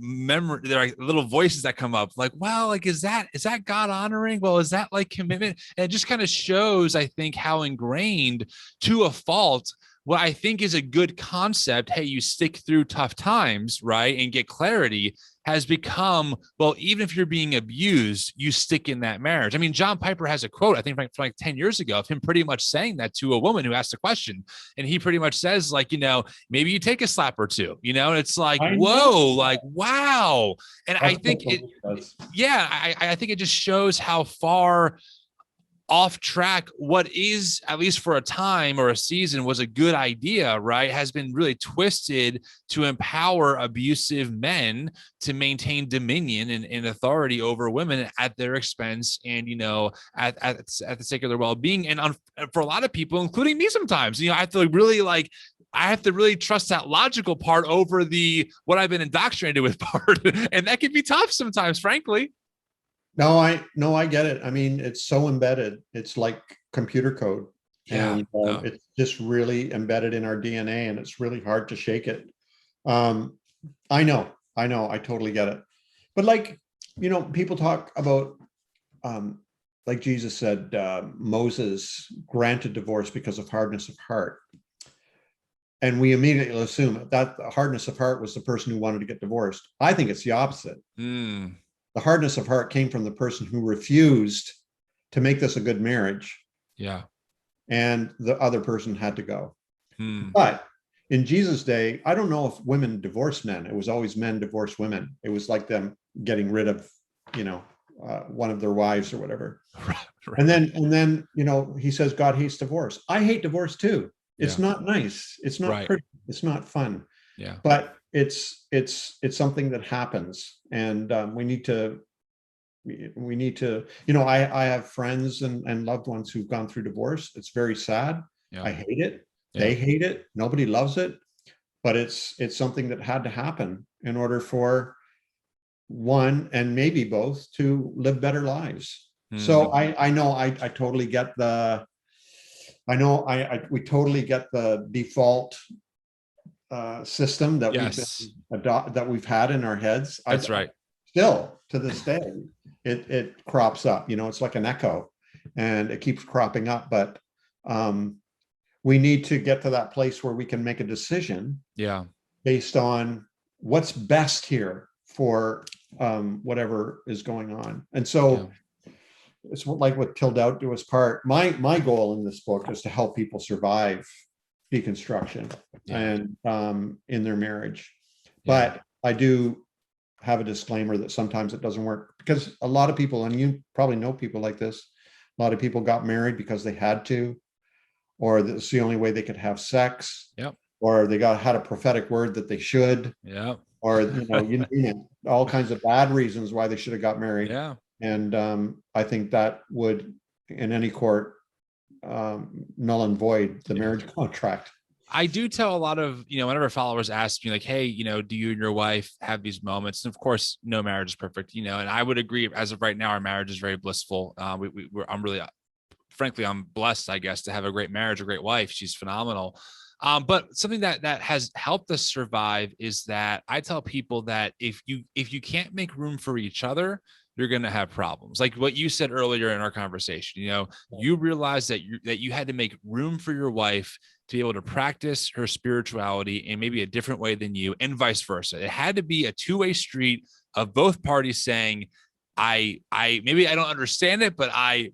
little voices that come up like, well, like, is that God honoring? Well, is that like commitment? And it just kind of shows, I think, how ingrained to a fault what I think is a good concept, hey, you stick through tough times, right, and get clarity, has become, well, even if you're being abused, you stick in that marriage. I mean, John Piper has a quote, I think from like 10 years ago, of him pretty much saying that to a woman who asked a question. And he pretty much says, like, maybe you take a slap or two, and it's like, whoa, like, wow. And I think I think it just shows how far off track what is, at least for a time or a season, was a good idea, right, has been really twisted to empower abusive men to maintain dominion and authority over women at their expense, and at the sake of their well-being. And for a lot of people, including me, sometimes I have to really trust that logical part over the what I've been indoctrinated with part, and that can be tough sometimes, frankly. No, I get it. I mean, it's so embedded. It's like computer code. Yeah. And it's just really embedded in our DNA, and it's really hard to shake it. I know, I totally get it. But people talk about, like Jesus said, Moses granted divorce because of hardness of heart. And we immediately assume that the hardness of heart was the person who wanted to get divorced. I think it's the opposite. The hardness of heart came from the person who refused to make this a good marriage. Yeah. And the other person had to go. But in Jesus' day, I don't know if women divorced men. It was always men divorced women. It was like them getting rid of, one of their wives or whatever. Right. And then, he says, God hates divorce. I hate divorce too. It's not nice. It's not pretty. It's not fun. Yeah. But it's something that happens, and we need to, I have friends and loved ones who've gone through divorce. It's very sad. Yeah. I hate it. Yeah. They hate it. Nobody loves it, but it's something that had to happen in order for one and maybe both to live better lives. So I know I totally get we totally get the default system that we've had in our heads. That's right. Still to this day, it crops up. It's like an echo, and it keeps cropping up. But we need to get to that place where we can make a decision. Yeah. Based on what's best here for whatever is going on. And so it's like what Till Doubt Do Us Part. My goal in this book is to help people survive deconstruction and in their marriage. But I do have a disclaimer that sometimes it doesn't work, because a lot of people, and you probably know people like this, a lot of people got married because they had to, or that's the only way they could have sex, or they had a prophetic word that they should, or all kinds of bad reasons why they should have got married. And I think that would, in any court, null and void the marriage contract. I do tell a lot of, whenever followers ask me like, hey, do you and your wife have these moments? And of course, no marriage is perfect, and I would agree, as of right now, our marriage is very blissful. I'm really, frankly, I'm blessed, I guess, to have a great marriage, a great wife. She's phenomenal. But something that has helped us survive is that I tell people that if you can't make room for each other, you're going to have problems. Like what you said earlier in our conversation, you realized that you had to make room for your wife to be able to practice her spirituality in maybe a different way than you, and vice versa. It had to be a two-way street of both parties saying, I maybe I don't understand it, but I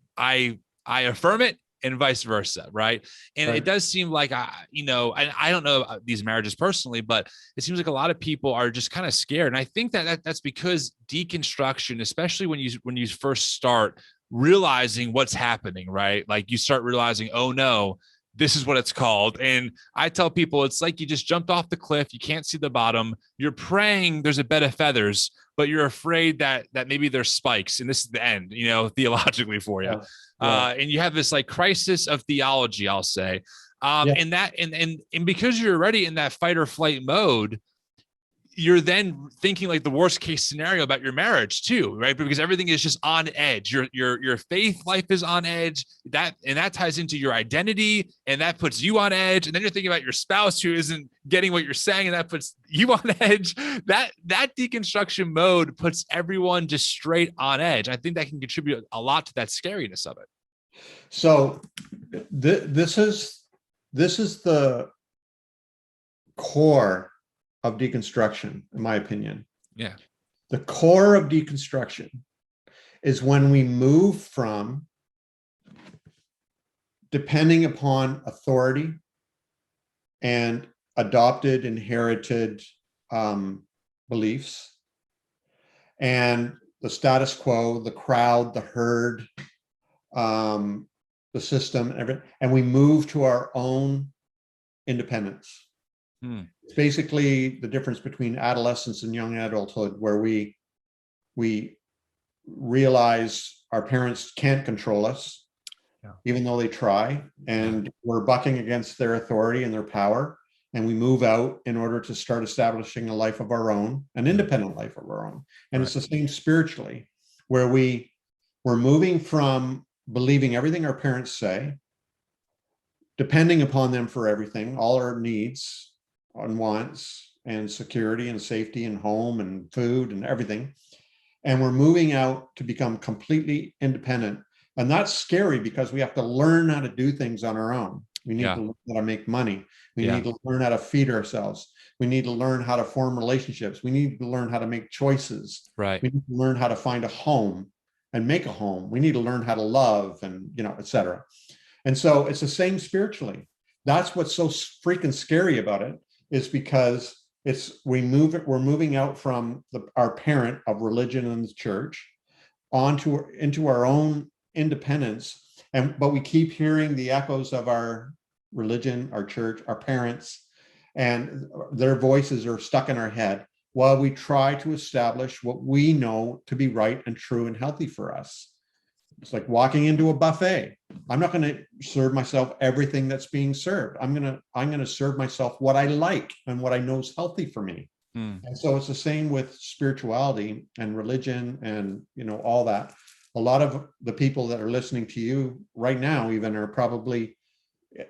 affirm it, and vice versa. Right. And it does seem like, I don't know these marriages personally, but it seems like a lot of people are just kind of scared. And I think that's because deconstruction, especially when you first start realizing what's happening, right? Like you start realizing, oh no, this is what it's called. And I tell people, it's like you just jumped off the cliff. You can't see the bottom. You're praying there's a bed of feathers, but you're afraid that maybe there's spikes, and this is the end, theologically for you. And you have this like crisis of theology, I'll say. And because you're already in that fight or flight mode, you're then thinking like the worst case scenario about your marriage too, right? Because everything is just on edge. Your faith life is on edge. That ties into your identity, and that puts you on edge. And then you're thinking about your spouse who isn't getting what you're saying, and that puts you on edge. That deconstruction mode puts everyone just straight on edge. I think that can contribute a lot to that scariness of it. So this is the core of deconstruction, in my opinion. Yeah. The core of deconstruction is when we move from depending upon authority and adopted, inherited beliefs and the status quo, the crowd, the herd, the system, and everything, and we move to our own independence. It's basically the difference between adolescence and young adulthood, where we realize our parents can't control us, even though they try, and we're bucking against their authority and their power, and we move out in order to start establishing a life of our own, an independent life of our own. And it's the same spiritually, where we're moving from believing everything our parents say, depending upon them for everything, all our needs and wants and security and safety and home and food and everything. And we're moving out to become completely independent. And that's scary, because we have to learn how to do things on our own. We need to learn how to make money. We need to learn how to feed ourselves. We need to learn how to form relationships. We need to learn how to make choices. Right. We need to learn how to find a home and make a home. We need to learn how to love, and, et cetera. And so it's the same spiritually. That's what's so freaking scary about it, is because we're moving out from our parent of religion and the church into our own independence. But we keep hearing the echoes of our religion, our church, our parents, and their voices are stuck in our head while we try to establish what we know to be right and true and healthy for us. It's like walking into a buffet. I'm not going to serve myself everything that's being served. I'm going to serve myself what I like and what I know is healthy for me. And so it's the same with spirituality and religion and, all that. A lot of the people that are listening to you right now even are probably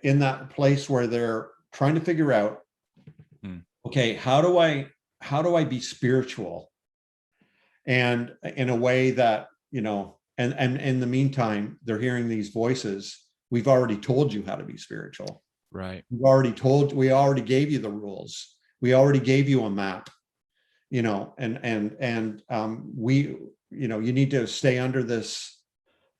in that place where they're trying to figure out, okay, how do I be spiritual? And in a way that, and in the meantime, they're hearing these voices. We've already told you how to be spiritual. Right. We already gave you the rules. We already gave you a map, you need to stay under this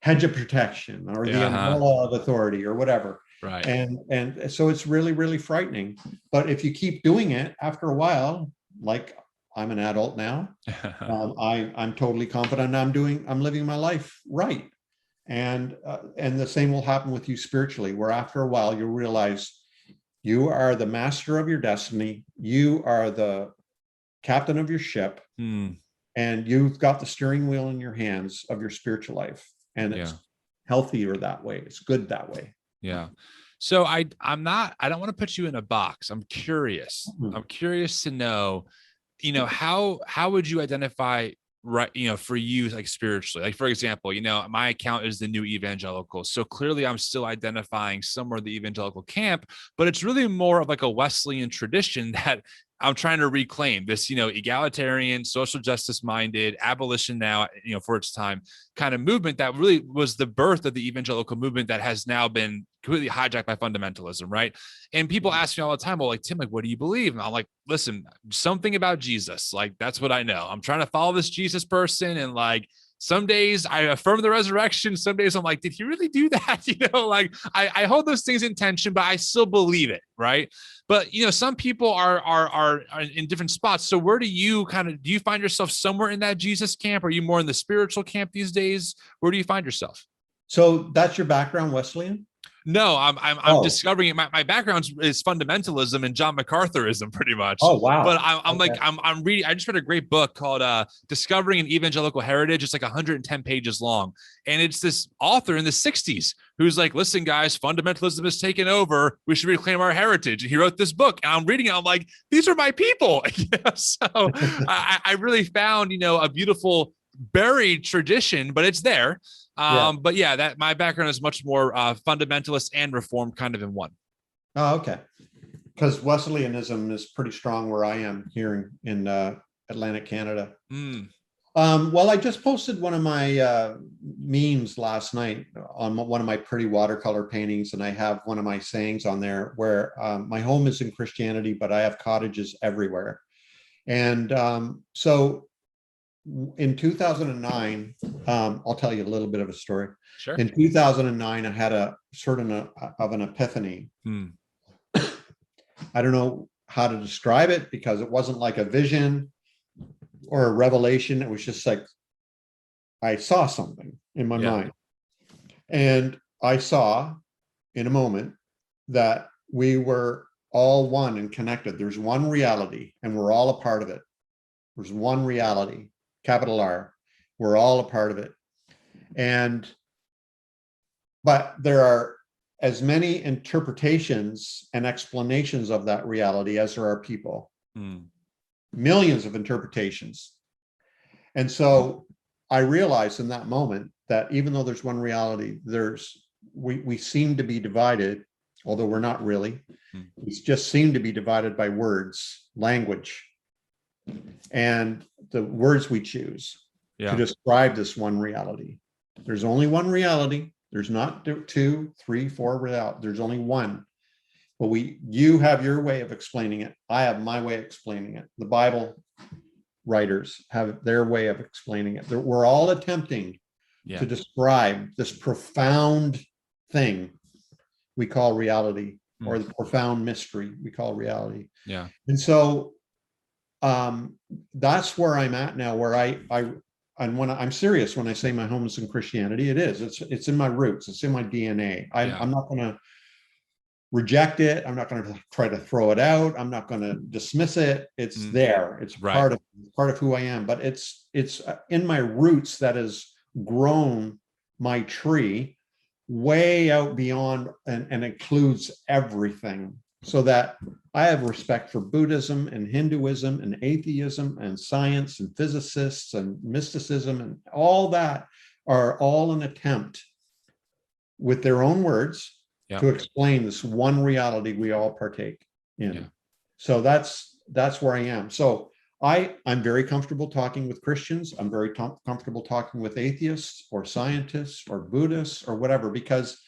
hedge of protection or the umbrella of authority or whatever. Right. And so it's really, really frightening. But if you keep doing it, after a while, like I'm an adult now, I'm totally confident I'm living my life right. And the same will happen with you spiritually, where after a while you'll realize you are the master of your destiny. You are the captain of your ship. And you've got the steering wheel in your hands of your spiritual life. And it's healthier that way. It's good that way. Yeah. So I don't want to put you in a box. I'm curious. I'm curious to know, how would you identify, right, for you, like spiritually? Like, for example, my account is the New Evangelicals. So clearly I'm still identifying somewhere in the evangelical camp, but it's really more of like a Wesleyan tradition that I'm trying to reclaim, this, egalitarian, social justice minded, abolition now, for its time kind of movement that really was the birth of the evangelical movement that has now been completely hijacked by fundamentalism. Right. And people ask me all the time, well, like, Tim, like, what do you believe? And I'm like, listen, something about Jesus. Like, that's what I know. I'm trying to follow this Jesus person. And like, some days I affirm the resurrection. Some days I'm like, did he really do that? Like I hold those things in tension, but I still believe it. Right. But, some people are in different spots. So where do you find yourself somewhere in that Jesus camp? Are you more in the spiritual camp these days? Where do you find yourself? So that's your background, Wesleyan? No, I'm discovering it. My background is fundamentalism and John MacArthurism, pretty much. Oh, wow. But I'm reading. I just read a great book called "Discovering an Evangelical Heritage." It's like 110 pages long, and it's this author in the 60s who's like, "Listen, guys, fundamentalism has taken over. We should reclaim our heritage." And he wrote this book, and I'm reading it. I'm like, these are my people. So I really found a beautiful buried tradition, but it's there. But yeah, that my background is much more fundamentalist and reformed kind of in one. Oh, okay. Because Wesleyanism is pretty strong where I am here in Atlantic Canada. Well, I just posted one of my memes last night on one of my pretty watercolor paintings, and I have one of my sayings on there where my home is in Christianity, but I have cottages everywhere. And so in 2009, I'll tell you a little bit of a story. Sure. In 2009, I had a sort of an epiphany. I don't know how to describe it, because it wasn't like a vision or a revelation. It was just like I saw something in my mind. And I saw in a moment that we were all one and connected. There's one reality, and we're all a part of it. There's one reality, capital R. We're all a part of it. But there are as many interpretations and explanations of that reality as there are people. Millions of interpretations. And so I realized in that moment that even though there's one reality, we seem to be divided, although we're not really. We just seem to be divided by words, language, and the words we choose to describe this one reality. There's only one reality. There's not 2, 3, 4 reality. There's only one. But you have your way of explaining it. I have my way of explaining it. The Bible writers have their way of explaining it. We're all attempting to describe this profound thing we call reality, or the profound mystery we call reality. Yeah. And so that's where I'm at now, where and when I'm serious when I say my home is in Christianity, it is. It's in my roots. It's in my DNA. I'm not going to reject it. I'm not going to try to throw it out. I'm not going to dismiss it. It's there. It's part of who I am. But it's in my roots that has grown my tree way out beyond and includes everything, so that I have respect for Buddhism and Hinduism and atheism and science and physicists and mysticism, and all that are all an attempt with their own words to explain this one reality we all partake in. So that's where I am. So I'm very comfortable talking with Christians. I'm very comfortable talking with atheists or scientists or Buddhists or whatever, because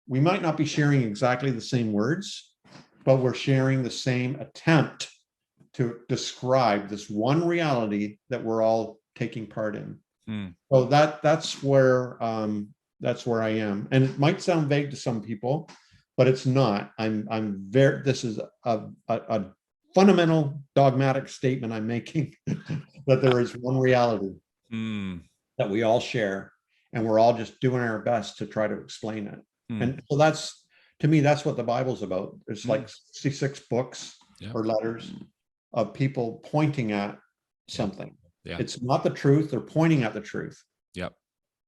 we might not be sharing exactly the same words, but we're sharing the same attempt to describe this one reality that we're all taking part in. So that's where I am. And it might sound vague to some people, but it's not. This is a fundamental dogmatic statement I'm making, that there is one reality that we all share, and we're all just doing our best to try to explain it. And so to me, that's what the Bible's about. It's like 66 books or letters of people pointing at something. It's not the truth. They're pointing at the truth.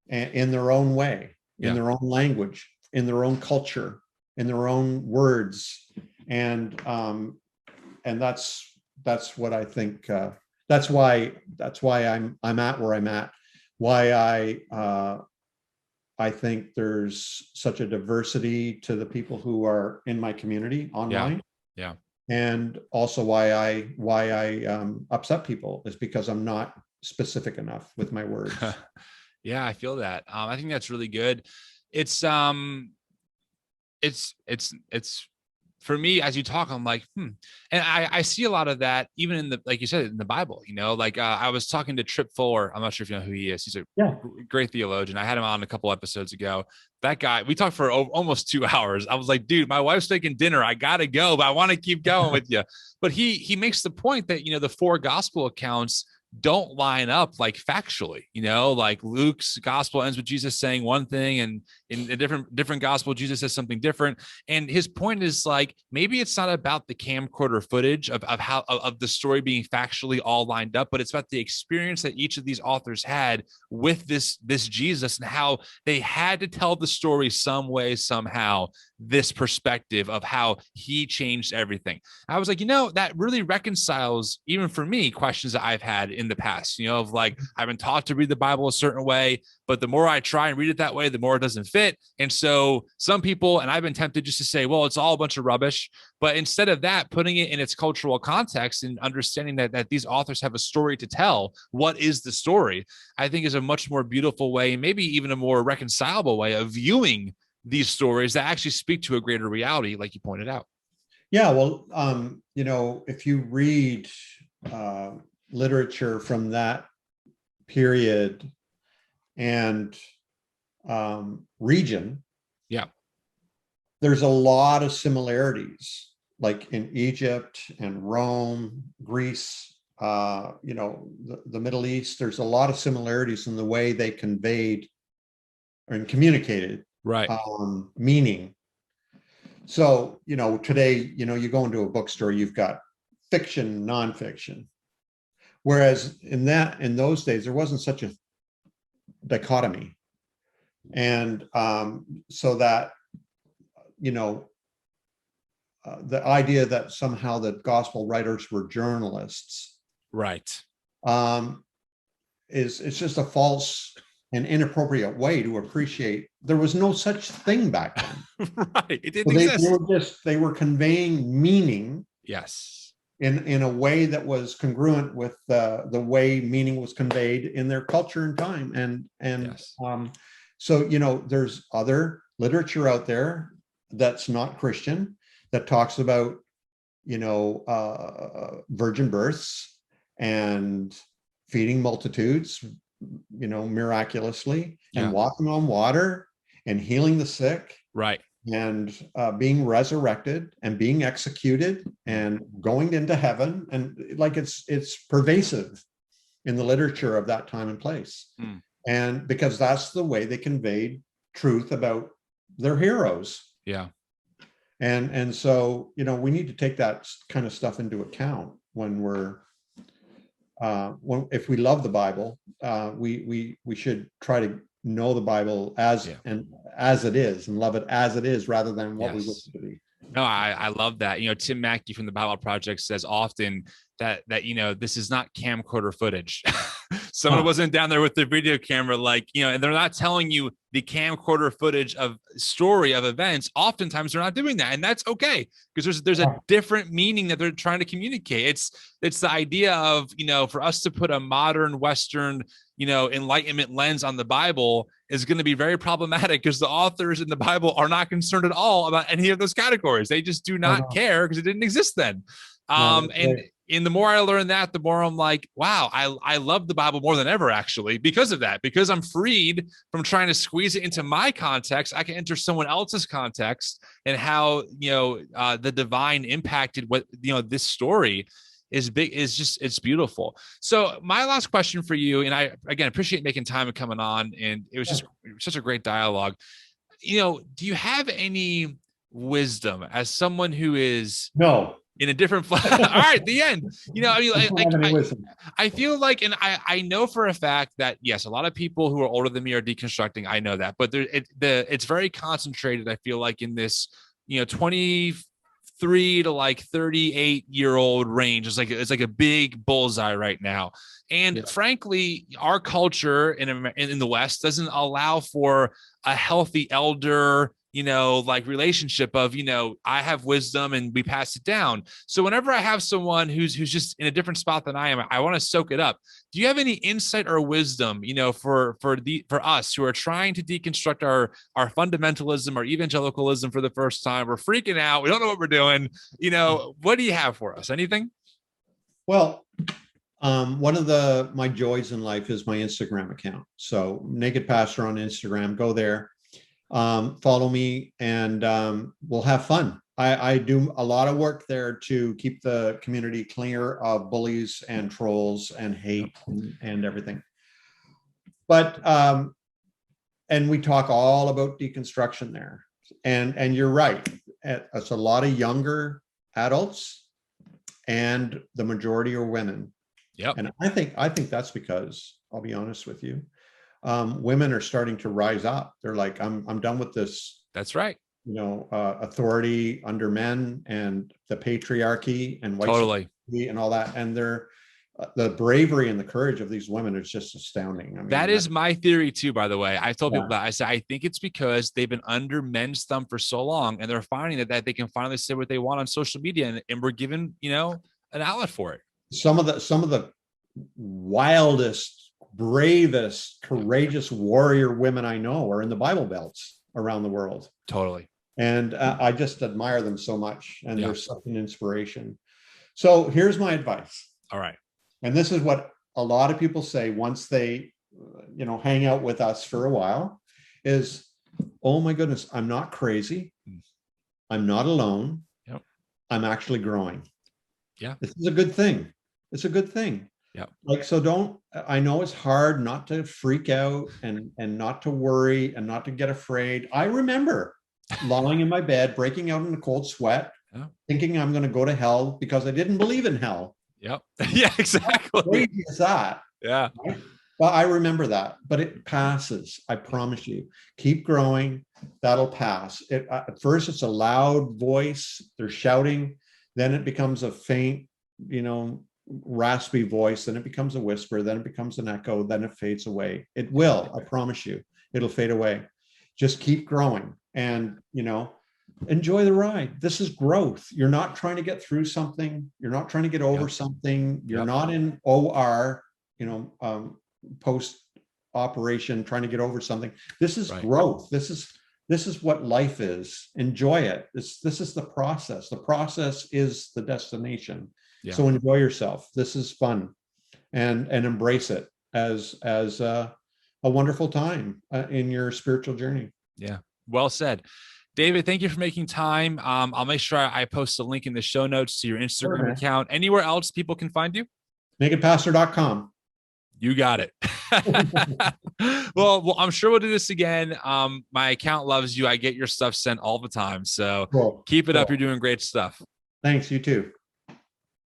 In their own way, in their own language, in their own culture, in their own words. And that's what I think. That's why I'm at where I'm at. Why I think there's such a diversity to the people who are in my community online. And also why I upset people is because I'm not specific enough with my words. Yeah, I feel that. I think that's really good. It's for me, as you talk, I'm like, and I see a lot of that even in like you said, in the Bible, like I was talking to Trip Fuller. I'm not sure if you know who he is. He's a great theologian. I had him on a couple episodes ago. That guy, we talked for almost 2 hours. I was like, dude, my wife's taking dinner. I got to go, but I want to keep going with you. But he makes the point that, the 4 gospel accounts don't line up like factually, like Luke's gospel ends with Jesus saying one thing, and in a different gospel, Jesus says something different. And his point is like, maybe it's not about the camcorder footage of the story being factually all lined up, but it's about the experience that each of these authors had with this Jesus, and how they had to tell the story some way, somehow, this perspective of how he changed everything. I was like, that really reconciles, even for me, questions that I've had in the past, of like, I've been taught to read the Bible a certain way, but the more I try and read it that way, the more it doesn't fit. And so some people, and I've been tempted just to say, well, it's all a bunch of rubbish. But instead of that, putting it in its cultural context and understanding that these authors have a story to tell, what is the story, I think is a much more beautiful way, maybe even a more reconcilable way of viewing these stories that actually speak to a greater reality, like you pointed out. Yeah, well, if you read literature from that period and region, there's a lot of similarities, like in Egypt and Rome, Greece, the Middle East. There's a lot of similarities in the way they conveyed and communicated Right. Meaning. So, today, you go into a bookstore, you've got fiction, nonfiction. Whereas in those days, there wasn't such a dichotomy. And so that, the idea that somehow the gospel writers were journalists, Right, it's just a false and inappropriate way to appreciate. There was no such thing back then. right. It didn't exist. They were conveying meaning. Yes. In a way that was congruent with the way meaning was conveyed in their culture and time. And Yes. So, there's other literature out there that's not Christian that talks about, virgin births and feeding multitudes, miraculously, and walking on water and healing the sick. Right. And being resurrected and being executed and going into heaven. And like it's pervasive in the literature of that time and place. And because that's the way they conveyed truth about their heroes. Yeah. And so, we need to take that kind of stuff into account when if we love the Bible, we should try to know the Bible as it is, and love it as it is, rather than what we wish it to be. No, I love that. Tim Mackey from the Bible Project says often that this is not camcorder footage. Someone wasn't down there with the video camera, and they're not telling you the camcorder footage of story of events. Oftentimes they're not doing that, and that's okay, because there's a different meaning that they're trying to communicate. It's the idea of, for us to put a modern Western, Enlightenment lens on the Bible is going to be very problematic, because the authors in the Bible are not concerned at all about any of those categories. They just do not care, because it didn't exist then. And the more I learn that, the more I'm like, wow, I love the Bible more than ever, actually, because of that, because I'm freed from trying to squeeze it into my context. I can enter someone else's context and how, the divine impacted what, this story is big, it's beautiful. So my last question for you, and I, again, appreciate making time and coming on, and it was just such a great dialogue. Do you have any wisdom as someone who is in a different all right, the end. I feel like, and I know for a fact that yes, a lot of people who are older than me are deconstructing. I know that, but it's very concentrated. I feel like in this, 23 to 38-year-old range. It's like a big bullseye right now. And frankly, our culture in the West doesn't allow for a healthy elder, relationship of, I have wisdom and we pass it down. So whenever I have someone who's just in a different spot than I am, I want to soak it up. Do you have any insight or wisdom, for us who are trying to deconstruct our fundamentalism or evangelicalism for the first time? We're freaking out. We don't know what we're doing. What do you have for us? Anything? Well, one of my joys in life is my Instagram account. So Naked Pastor on Instagram, go there. Follow me, and we'll have fun. I do a lot of work there to keep the community clear of bullies and trolls and hate and everything. But and we talk all about deconstruction there. And you're right. It's a lot of younger adults, and the majority are women. Yep. And I think that's because, I'll be honest with you, women are starting to rise up. They're like, I'm done with this. That's right. Authority under men and the patriarchy and white supremacy and all that. And the bravery and the courage of these women is just astounding. I mean, that is my theory too, by the way. I told people that. I said, I think it's because they've been under men's thumb for so long, and they're finding that they can finally say what they want on social media, and we're given, an outlet for it. Some of the wildest, bravest, courageous warrior women I know are in the Bible belts around the world. Totally. And I just admire them so much, and they're such an inspiration. So here's my advice. All right. And this is what a lot of people say once they, hang out with us for a while, is, oh my goodness, I'm not crazy. I'm not alone. Yep. I'm actually growing. Yeah. This is a good thing. It's a good thing. Yeah. Like, so I know it's hard not to freak out and not to worry and not to get afraid. I remember lying in my bed, breaking out in a cold sweat, thinking I'm going to go to hell because I didn't believe in hell. Yep. Yeah, exactly. How crazy is that? Yeah. Right? Well, I remember that, but it passes. I promise you. Keep growing. That'll pass. At first, it's a loud voice. They're shouting. Then it becomes a faint, raspy voice. Then it becomes a whisper. Then it becomes an echo. Then it fades away. It will. I promise you. It'll fade away. Just keep growing and, enjoy the ride. This is growth. You're not trying to get through something. You're not trying to get over something. You're not in OR, post operation trying to get over something. This is growth. This is what life is. Enjoy it. This is the process. The process is the destination. So enjoy yourself. This is fun, and embrace it as a wonderful time in your spiritual journey. Yeah. Well said. David, thank you for making time. I'll make sure I post a link in the show notes to your Instagram account. Anywhere else people can find you? NakedPastor.com. You got it. Well, I'm sure we'll do this again. My account loves you. I get your stuff sent all the time. So keep it up. You're doing great stuff. Thanks. You too.